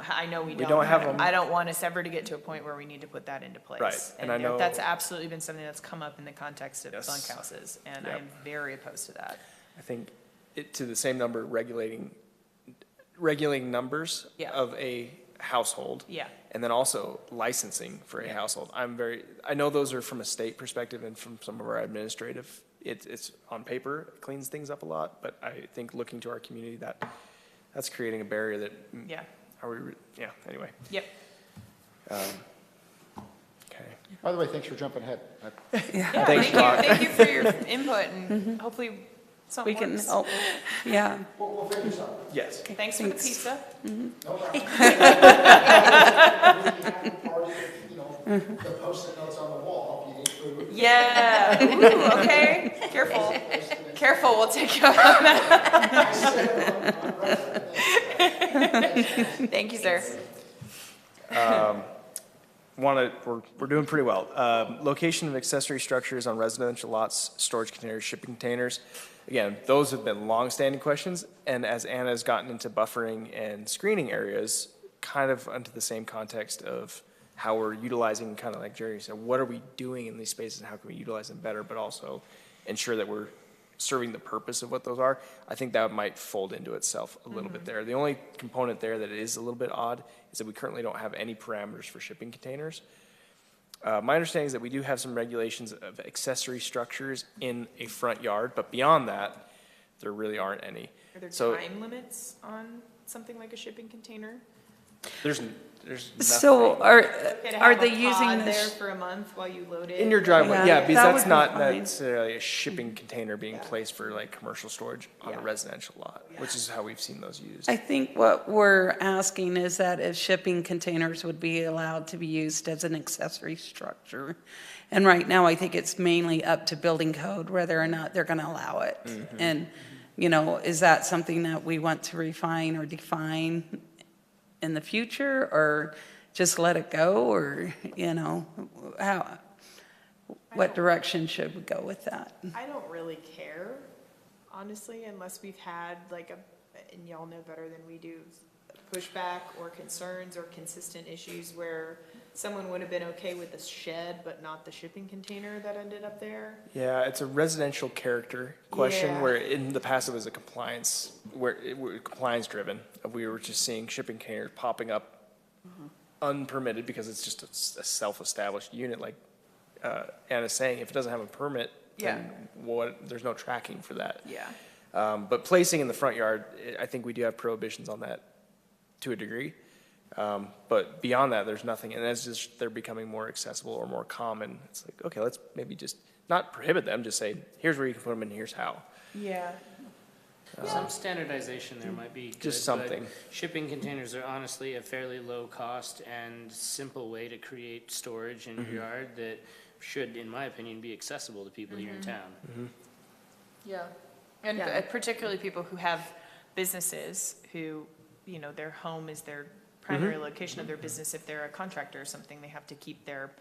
I know we don't. We don't have them. I don't want us ever to get to a point where we need to put that into place. Right, and I know- that's absolutely been something that's come up in the context of Yes. bunkhouses, and Yep. I'm very opposed to that. I think to the same number, regulating numbers Yeah. of a household. Yeah. And then also licensing for a household. I know those are from a state perspective and from some of our administrative, it's on paper, it cleans things up a lot, but I think looking to our community, that's creating a barrier that, Yeah. anyway. Yep. Okay. by the way, thanks for jumping ahead. Yeah, Thanks, Doc. thank you for your input, and hopefully something We can works. help. Yeah. We'll figure this out. Yes. Thanks for the pizza. The post-it notes on the wall, if you need food. Yeah, ooh, okay, careful, careful, we'll take you up on that. Thank you, sir. We're doing pretty well. Location of accessory structures on residential lots, storage containers, shipping containers. Again, those have been long-standing questions, and as Anna has gotten into buffering and screening areas, kind of under the same context of how we're utilizing, kind of like Jerry said, what are we doing in these spaces and how can we utilize them better, but also ensure that we're serving the purpose of what those are. I think that might fold into itself a little bit there. The only component there that is a little bit odd is that we currently don't have any parameters for shipping containers. My understanding is that we do have some regulations of accessory structures in a front yard, but beyond that, there really aren't any. Are there So time limits on something like a shipping container? there's So nothing. Okay, to are have they a using pod there this? for a month while you load it? In your driveway, Yeah, yeah, because that that's would be not fine. necessarily a shipping container being placed for like commercial storage on a residential lot, which is how we've seen those used. I think what we're asking is that if shipping containers would be allowed to be used as an accessory structure. And right now, I think it's mainly up to building code whether or not they're going to allow it. And, is that something that we want to refine or define in the future, or just let it go, or, what direction should we go with that? I don't really care, honestly, unless we've had and y'all know better than we do, pushback or concerns or consistent issues where someone would have been okay with the shed, but not the shipping container that ended up there. Yeah, it's a residential character question Yeah. where in the past it was a compliance, compliance driven. We were just seeing shipping containers popping up unpermitted because it's just a self-established unit. Like Anna's saying, if it doesn't have a permit, then there's no tracking for that. Yeah. But placing in the front yard, I think we do have prohibitions on that to a degree. But beyond that, there's nothing, and as just they're becoming more accessible or more common, it's like, okay, let's maybe just not prohibit them, just say, here's where you can put them and here's how. Yeah. Some standardization there might be good. Just but something. Shipping containers are honestly a fairly low cost and simple way to create storage in your yard that should, in my opinion, be accessible to people here in town. Yeah. And Yeah. particularly people who have businesses who, you know, their home is their primary location of their business. If they're a contractor or something, they have to keep their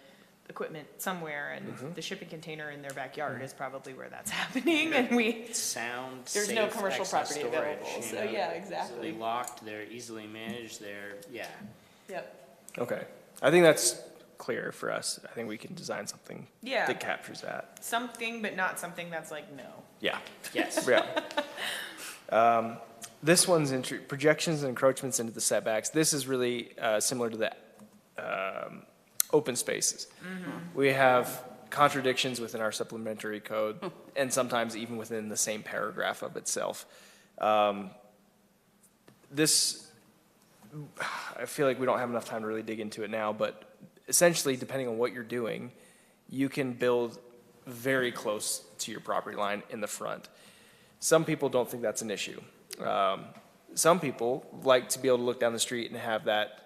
equipment somewhere, and the shipping container in their backyard is probably where that's happening, and Sound, there's no safe, commercial excess property storage, available, you so know, yeah, Easily exactly. locked, they're easily managed, yeah. Yep. Okay, I think that's clear for us. I think we can design something Yeah. that captures that. Something, but not something that's like, no. Yeah. Yes. Yeah. This one's projections and encroachments into the setbacks. This is really similar to the open spaces. We have contradictions within our supplementary code, and sometimes even within the same paragraph of itself. This, I feel like we don't have enough time to really dig into it now, but essentially, depending on what you're doing, you can build very close to your property line in the front. Some people don't think that's an issue. Some people like to be able to look down the street and have that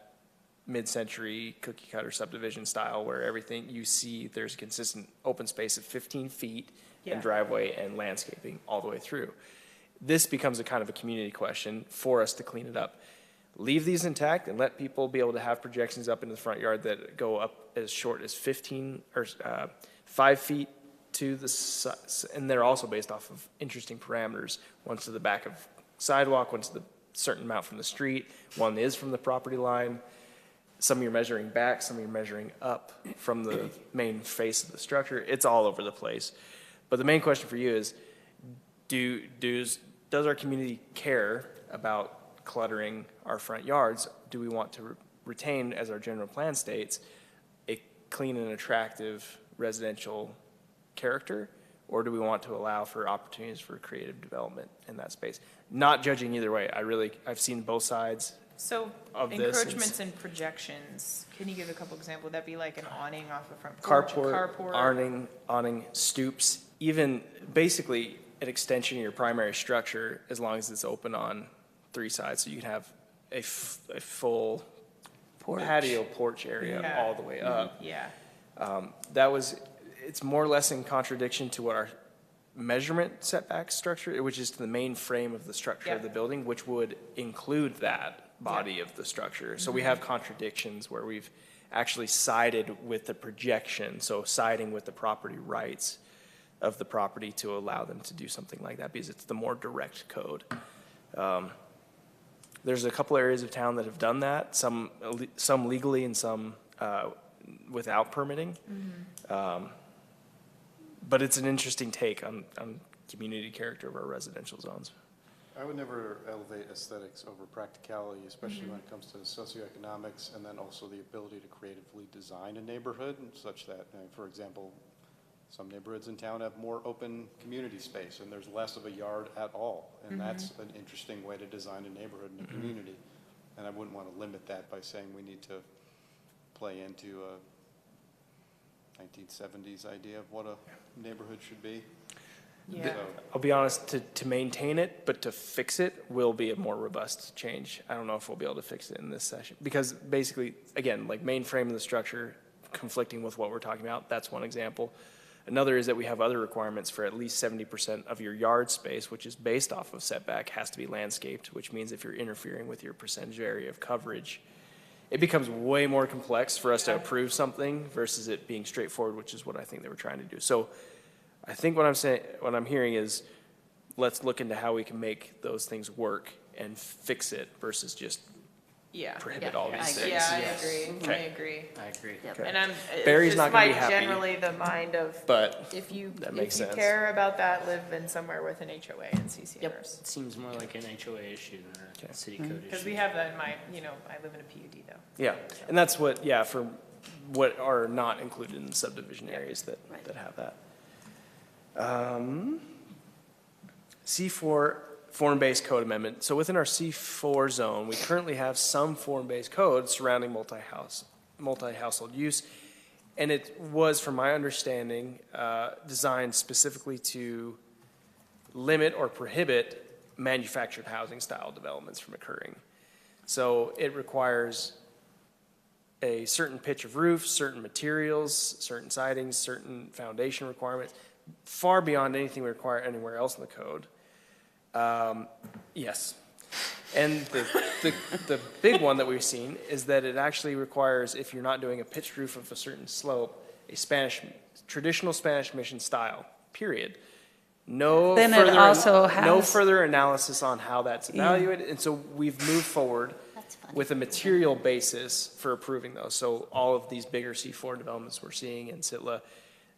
mid-century cookie cutter subdivision style where everything you see, there's consistent open space of 15 feet Yeah. and driveway and landscaping all the way through. This becomes a kind of a community question for us to clean it up. Leave these intact and let people be able to have projections up into the front yard that go up as short as 15 or 5 feet to the, and they're also based off of interesting parameters. One's to the back of sidewalk, one's to the certain amount from the street, one is from the property line. Some you're measuring back, some you're measuring up from the main face of the structure. It's all over the place. But the main question for you is, does our community care about cluttering our front yards? Do we want to retain, as our general plan states, a clean and attractive residential character? Or do we want to allow for opportunities for creative development in that space? Not judging either way. I've seen both sides. So Of this, encroachments and projections, can you give a couple examples? Would that be like an awning off a front porch, a Carport, awning, stoops, even basically an extension of your primary structure as long as it's open on 3 sides. So you can have a full patio porch area Yeah. all the way up. Yeah. It's more or less in contradiction to what our measurement setback structure, which is to the main frame of the structure of Yeah. the building, which would include that body of the structure. So we have contradictions where we've actually sided with the projection, so siding with the property rights of the property to allow them to do something like that because it's the more direct code. There's a couple areas of town that have done that, some legally and some without permitting. But it's an interesting take on community character of our residential zones. I would never elevate aesthetics over practicality, especially when it comes to socioeconomics, and then also the ability to creatively design a neighborhood such that, for example, some neighborhoods in town have more open community space and there's less of a yard at all. And that's an interesting way to design a neighborhood and a community. And I wouldn't want to limit that by saying we need to play into a 1970s idea of what a neighborhood should be. Yeah. So, I'll be honest, to maintain it, but to fix it will be a more robust change. I don't know if we'll be able to fix it in this session. Because basically, again, like main frame of the structure conflicting with what we're talking about, that's one example. Another is that we have other requirements for at least 70% of your yard space, which is based off of setback, has to be landscaped, which means if you're interfering with your percentage area of coverage, it becomes way more complex for us to approve something versus it being straightforward, which is what I think they were trying to do. So I think what I'm hearing is let's look into how we can make those things work and fix it versus just prohibit all these things. Yeah, I Yes. agree. Okay. I agree. I agree. Yep. And I'm, Barry's it's not just gonna be my happy. generally the mind of, But if you that makes sense. care about that, live in somewhere with an HOA and CCNRs. It seems more like an HOA issue than a city code issue. Because we have that in my, I live in a PUD though. Yeah, and that's what, for what are not included in the subdivision areas that Right. have that. C4 form-based code amendment. So within our C4 zone, we currently have some form-based code surrounding multi-household use. And it was, from my understanding, designed specifically to limit or prohibit manufactured housing style developments from occurring. So it requires a certain pitch of roof, certain materials, certain sidings, certain foundation requirements, far beyond anything we require anywhere else in the code. Yes. And the big one that we've seen is that it actually requires, if you're not doing a pitched roof of a certain slope, a traditional Spanish mission style, period. No Then it also no has- further analysis on how that's evaluated. And so we've moved forward That's funny. with a material basis for approving those. So all of these bigger C4 developments we're seeing in Sitla,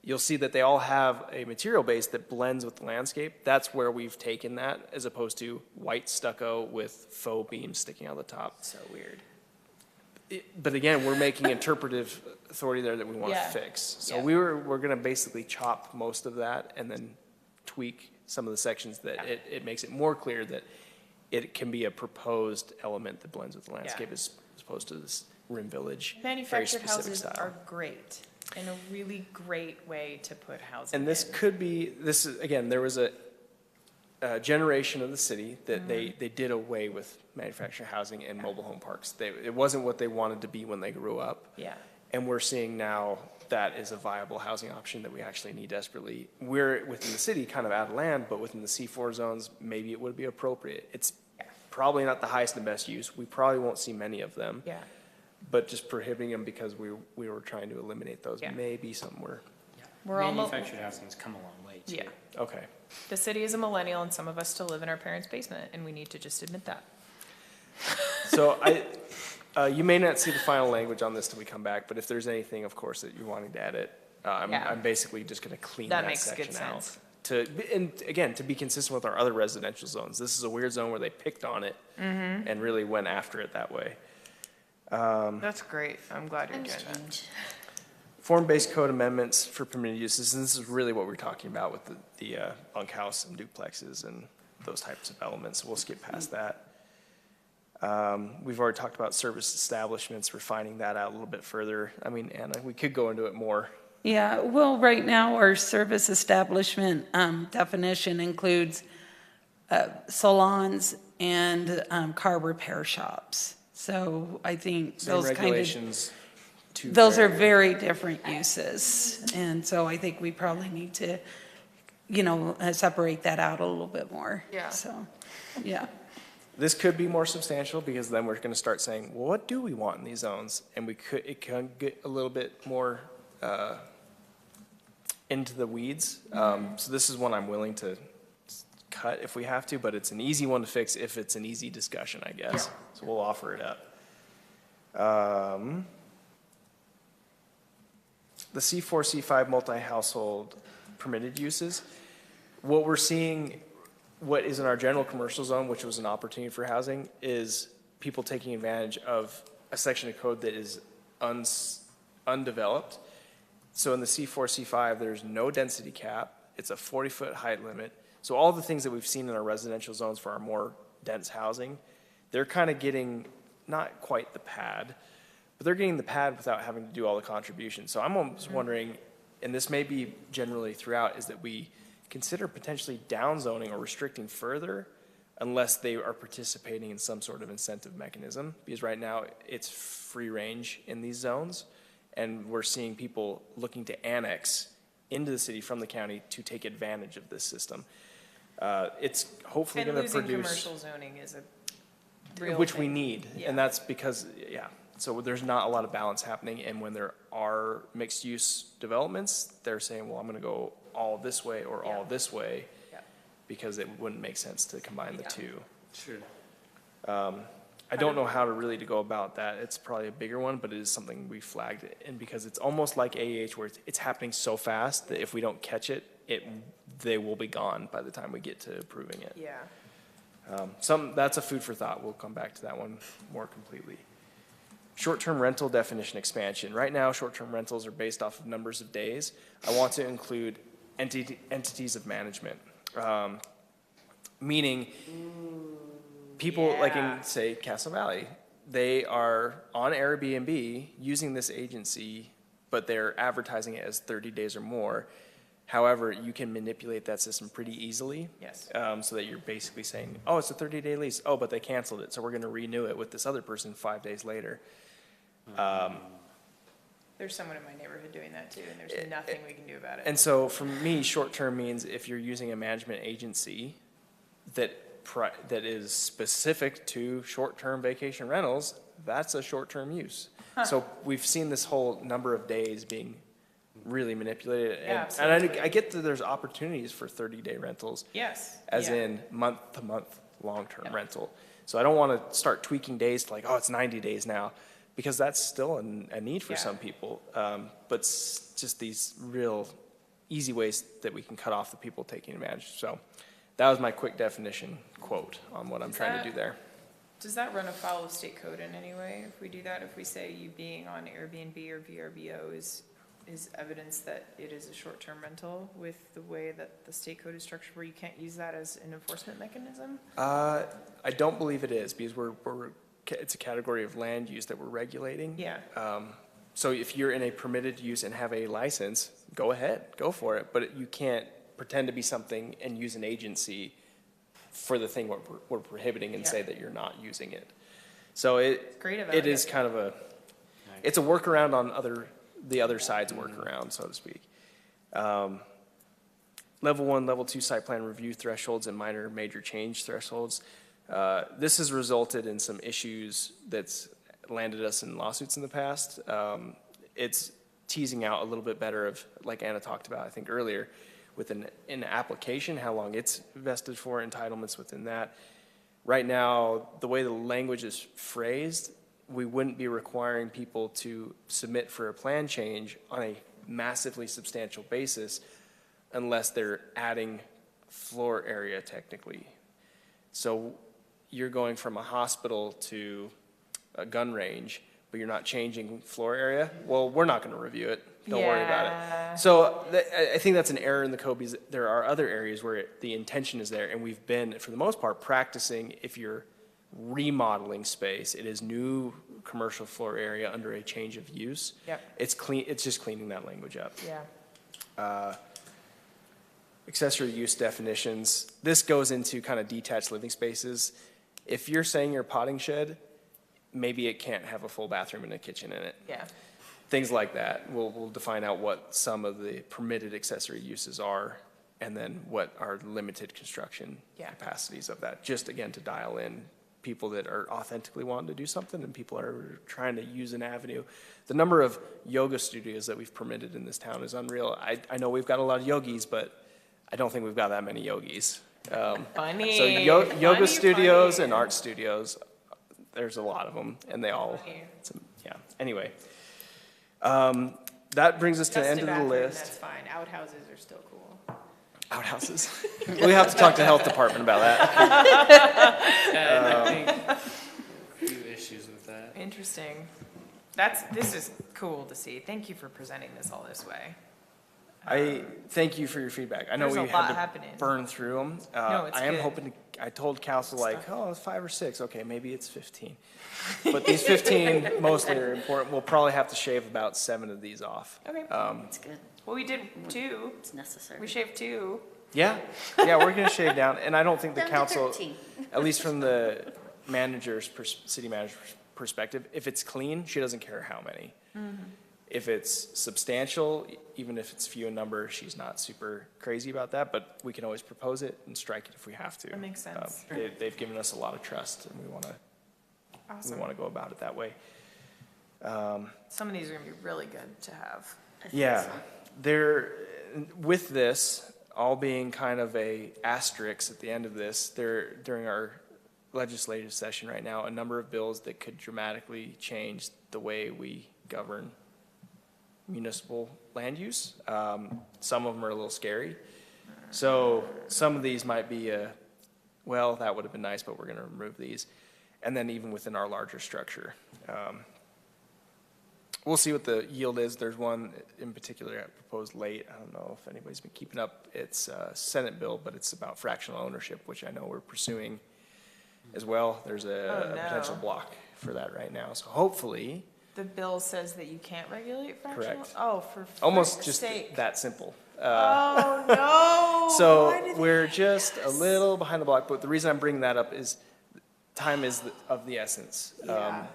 you'll see that they all have a material base that blends with the landscape. That's where we've taken that, as opposed to white stucco with faux beams sticking out the top. So weird. But again, we're making interpretive authority there that we want to Yeah. fix. So Yeah. we're going to basically chop most of that and then tweak some of the sections that it makes it more clear that it can be a proposed element that blends with the landscape as opposed to this rim village, very Manufactured specific houses style. are great and a really great way to put housing And this in. could be, this is, again, there was a generation of the city that they did away with manufactured housing and mobile home parks. It wasn't what they wanted to be when they grew up. Yeah. And we're seeing now that is a viable housing option that we actually need desperately. We're within the city kind of out of land, but within the C4 zones, maybe it would be appropriate. It's probably not the highest and best use. We probably won't see many of them. Yeah. But just prohibiting them because we were trying to eliminate those Yeah. may be somewhere. We're almost, Manufactured housing's come a long way, too. yeah. Okay. The city is a millennial and some of us still live in our parents' basement and we need to just admit that. So you may not see the final language on this till we come back, but if there's anything, of course, that you're wanting to edit, Yeah. I'm basically just going to clean That that makes good section out. sense. And again, to be consistent with our other residential zones. This is a weird zone where they picked on it and really went after it that way. That's great. I'm glad you're I'm doing that. strange. Form-based code amendments for permitted uses, and this is really what we're talking about with the bunkhouse and duplexes and those types of elements. We'll skip past that. We've already talked about service establishments, refining that out a little bit further. I mean, Anna, we could go into it more. Yeah, well, right now, our service establishment definition includes salons and car repair shops. So I think Same those kind of, regulations. to those are vary. very different uses. And so I think we probably need to, separate that out a little bit more. Yeah. So, yeah. This could be more substantial because then we're going to start saying, well, what do we want in these zones? And it can get a little bit more into the weeds. So this is one I'm willing to cut if we have to, but it's an easy one to fix if it's an easy discussion, I guess. So we'll offer it up. The C4, C5 multi-household permitted uses, what we're seeing, what is in our general commercial zone, which was an opportunity for housing, is people taking advantage of a section of code that is undeveloped. So in the C4, C5, there's no density cap. It's a 40-foot height limit. So all the things that we've seen in our residential zones for our more dense housing, they're kind of getting not quite the pad, but they're getting the pad without having to do all the contributions. So I'm almost wondering, and this may be generally throughout, is that we consider potentially downzoning or restricting further unless they are participating in some sort of incentive mechanism. Because right now it's free range in these zones, and we're seeing people looking to annex into the city from the county to take advantage of this system. It's hopefully And going to losing produce, commercial zoning is a real which we thing. need, Yeah. and that's because, so there's not a lot of balance happening, and when there are mixed-use developments, they're saying, well, I'm going to go all this way or all Yeah. this way, Yeah. because it wouldn't make sense to combine the Yeah. two. Sure. I don't know how to go about that. It's probably a bigger one, but it is something we flagged, and because it's almost like AEH where it's happening so fast that if we don't catch it, they will be gone by the time we get to approving it. Yeah. That's a food for thought. We'll come back to that one more completely. Short-term rental definition expansion. Right now, short-term rentals are based off of numbers of days. I want to include entities of management. Meaning, people like Yeah. in, say, Castle Valley, they are on Airbnb using this agency, but they're advertising it as 30 days or more. However, you can manipulate that system pretty easily. Yes. So that you're basically saying, oh, it's a 30-day lease. Oh, but they canceled it, so we're going to renew it with this other person 5 days later. There's someone in my neighborhood doing that too, and there's nothing we can do about it. And so for me, short-term means if you're using a management agency that is specific to short-term vacation rentals, that's a short-term use. So we've seen this whole number of days being really manipulated. Yeah, And absolutely. I get that there's opportunities for 30-day rentals, Yes. as yeah. in month-to-month, long-term Yep. rental. So I don't want to start tweaking days to like, oh, it's 90 days now, because that's still a need for Yeah. some people. But just these real easy ways that we can cut off the people taking advantage. So that was my quick definition quote on what I'm Is trying that- to do there. Does that run afoul of state code in any way if we do that? If we say you being on Airbnb or VRBO is evidence that it is a short-term rental with the way that the state code is structured where you can't use that as an enforcement mechanism? I don't believe it is, because it's a category of land use that we're regulating. Yeah. So if you're in a permitted use and have a license, go ahead, go for it. But you can't pretend to be something and use an agency for the thing we're prohibiting and Yeah. say that you're not using it. So Great about it it. is kind of it's a workaround on the other side's workaround, so to speak. Level 1, Level 2 site plan review thresholds and minor major change thresholds. This has resulted in some issues that's landed us in lawsuits in the past. It's teasing out a little bit better of, like Anna talked about, I think earlier, with an application, how long it's vested for, entitlements within that. Right now, the way the language is phrased, we wouldn't be requiring people to submit for a plan change on a massively substantial basis unless they're adding floor area technically. So you're going from a hospital to a gun range, but you're not changing floor area, well, we're not going to review it. Don't worry about Yeah. it. So I think that's an error in the code, because there are other areas where the intention is there, and we've been, for the most part, practicing if you're remodeling space, it is new commercial floor area under a change of use. Yep. It's clean. It's just cleaning that language up. Yeah. Accessory use definitions. This goes into kind of detached living spaces. If you're saying you're a potting shed, maybe it can't have a full bathroom and a kitchen in it. Yeah. Things like that. We'll define out what some of the permitted accessory uses are, and then what are limited construction Yeah. capacities of that. Just again, to dial in people that are authentically wanting to do something and people are trying to use an avenue. The number of yoga studios that we've permitted in this town is unreal. I know we've got a lot of yogis, but I don't think we've got that many yogis. Funny. So yoga Funny, studios funny. and art studios, there's a lot of them, and they all, Funny. yeah. Anyway, that brings us to the Just end a of the bathroom, list. That's fine. Outhouses are still cool. Outhouses. We have to talk to the health department about that. And I think a few issues with that. Interesting. This is cool to see. Thank you for presenting this all this way. I thank you for your feedback. I know There's a we lot had to happening. burn through them. No, it's I am good. hoping I told council like, oh, it's 5 or 6. Okay, maybe it's 15. But these 15 mostly are important. We'll probably have to shave about 7 of these off. Okay. It's good. Well, we did 2. It's necessary. We shaved 2. Yeah, we're gonna shave down, and I don't think the Down to council, 13. at least from the city manager's perspective, if it's clean, she doesn't care how many. If it's substantial, even if it's few in number, she's not super crazy about that, but we can always propose it and strike it if we have to. That makes sense. They've given us a lot of trust, and we Awesome. wanna go about it that way. Some of these are going to be really good to have. I think Yeah, so. with this all being kind of a asterisk at the end of this, during our legislative session right now, a number of bills that could dramatically change the way we govern municipal land use. Some of them are a little scary. So some of these might be well, that would have been nice, but we're gonna remove these. And then even within our larger structure. we'll see what the yield is. There's one in particular I proposed late. I don't know if anybody's been keeping up. It's a Senate bill, but it's about fractional ownership, which I know we're pursuing as well. There's a potential no. block for that right now. So hopefully, The bill says that you can't regulate fractional? Correct. Oh, for almost frick's just sake. that simple. Oh, no. Why So did they we're do just a this? little behind the block, but the reason I'm bringing that up is time is of the essence. Yeah.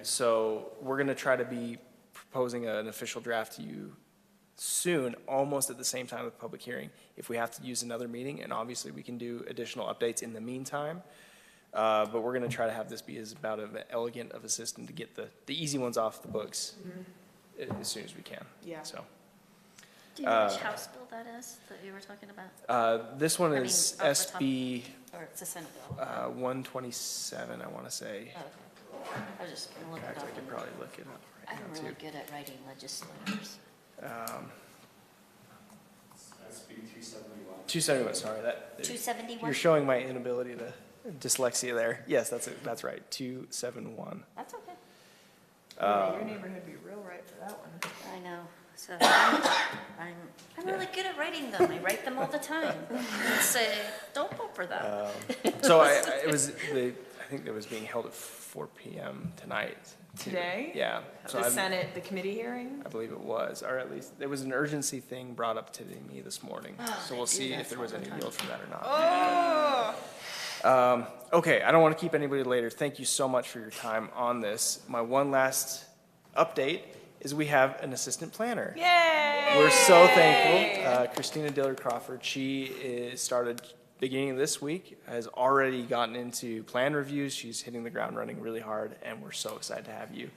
So we're going to try to be proposing an official draft to you soon, almost at the same time with the public hearing. If we have to use another meeting, and obviously we can do additional updates in the meantime, but we're going to try to have this be as about an elegant of a system to get the easy ones off the books as soon as we can. Yeah. So Do you know which House bill that is that you were talking about? this one I mean, is off the top. SB Or it's a Senate bill? 127, I want to say. Oh, okay. I was just gonna look In it fact, up. I could and- probably look it up right I'm now really too. good at writing legislators. 271, sorry, that, you're 271? showing my inability to, dyslexia there. Yes, that's right, 271. That's okay. Yeah, your neighborhood would be real right for that one. I know. So I'm really good at writing them. I write them all the time. Say, don't vote for them. So I think it was being held at 4 PM tonight. too. Today? Yeah. So The I'm- Senate, the committee hearing? I believe it was, or at least, there was an urgency thing brought up to me this morning. So we'll see if there was any yield from that or not. Oh! Okay, I don't want to keep anybody later. Thank you so much for your time on this. My one last update is we have an assistant planner. Yay! We're so thankful. Christina Diller Crawford, she started beginning of this week, has already gotten into plan reviews. She's hitting the ground running really hard, and we're so excited to have you.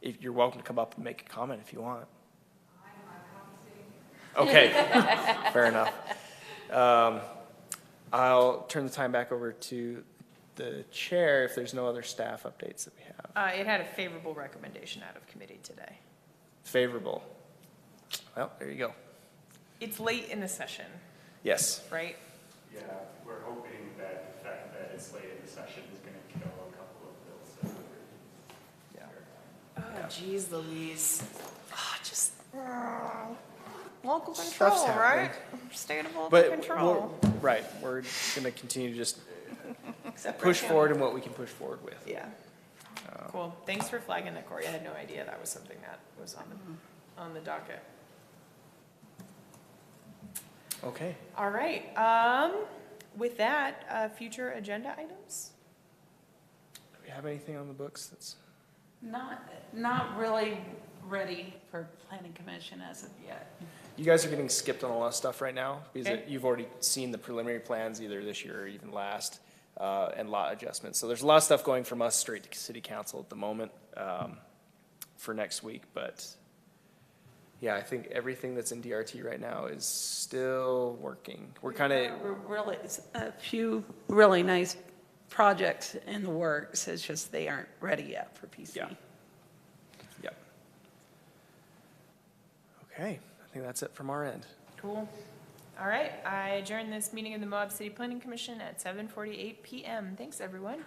If you're welcome to come up and make a comment if you want. Okay, fair enough. I'll turn the time back over to the chair if there's no other staff updates that we have. It had a favorable recommendation out of committee today. Favorable. Well, there you go. It's late in the session, Yes. right? Yeah, we're hoping that the fact that it's late in the session is going to kill a couple of bills that we're Yeah. Oh, geez, Louise. Just local Stuff's control, happening. right? State of local But control. right, we're going to continue to just Except for push county. forward in what we can push forward with. Yeah. Cool. Thanks for flagging that, Corey. I had no idea that was something that was on the docket. Okay. All right. With that, future agenda items? Do we have anything on the books that's? Not really ready for planning commission as of yet. You guys are getting skipped on a lot of stuff right now because Okay. you've already seen the preliminary plans either this year or even last, and lot adjustments. So there's a lot of stuff going from us straight to city council at the moment for next week. But yeah, I think everything that's in DRT right now is still working. We're kind of, We're really, a few really nice projects in the works, it's just they aren't ready yet for PC. yeah. Yep. Okay, I think that's it from our end. Cool. All right. I adjourn this meeting of the Moab City Planning Commission at 7:48 PM. Thanks, everyone.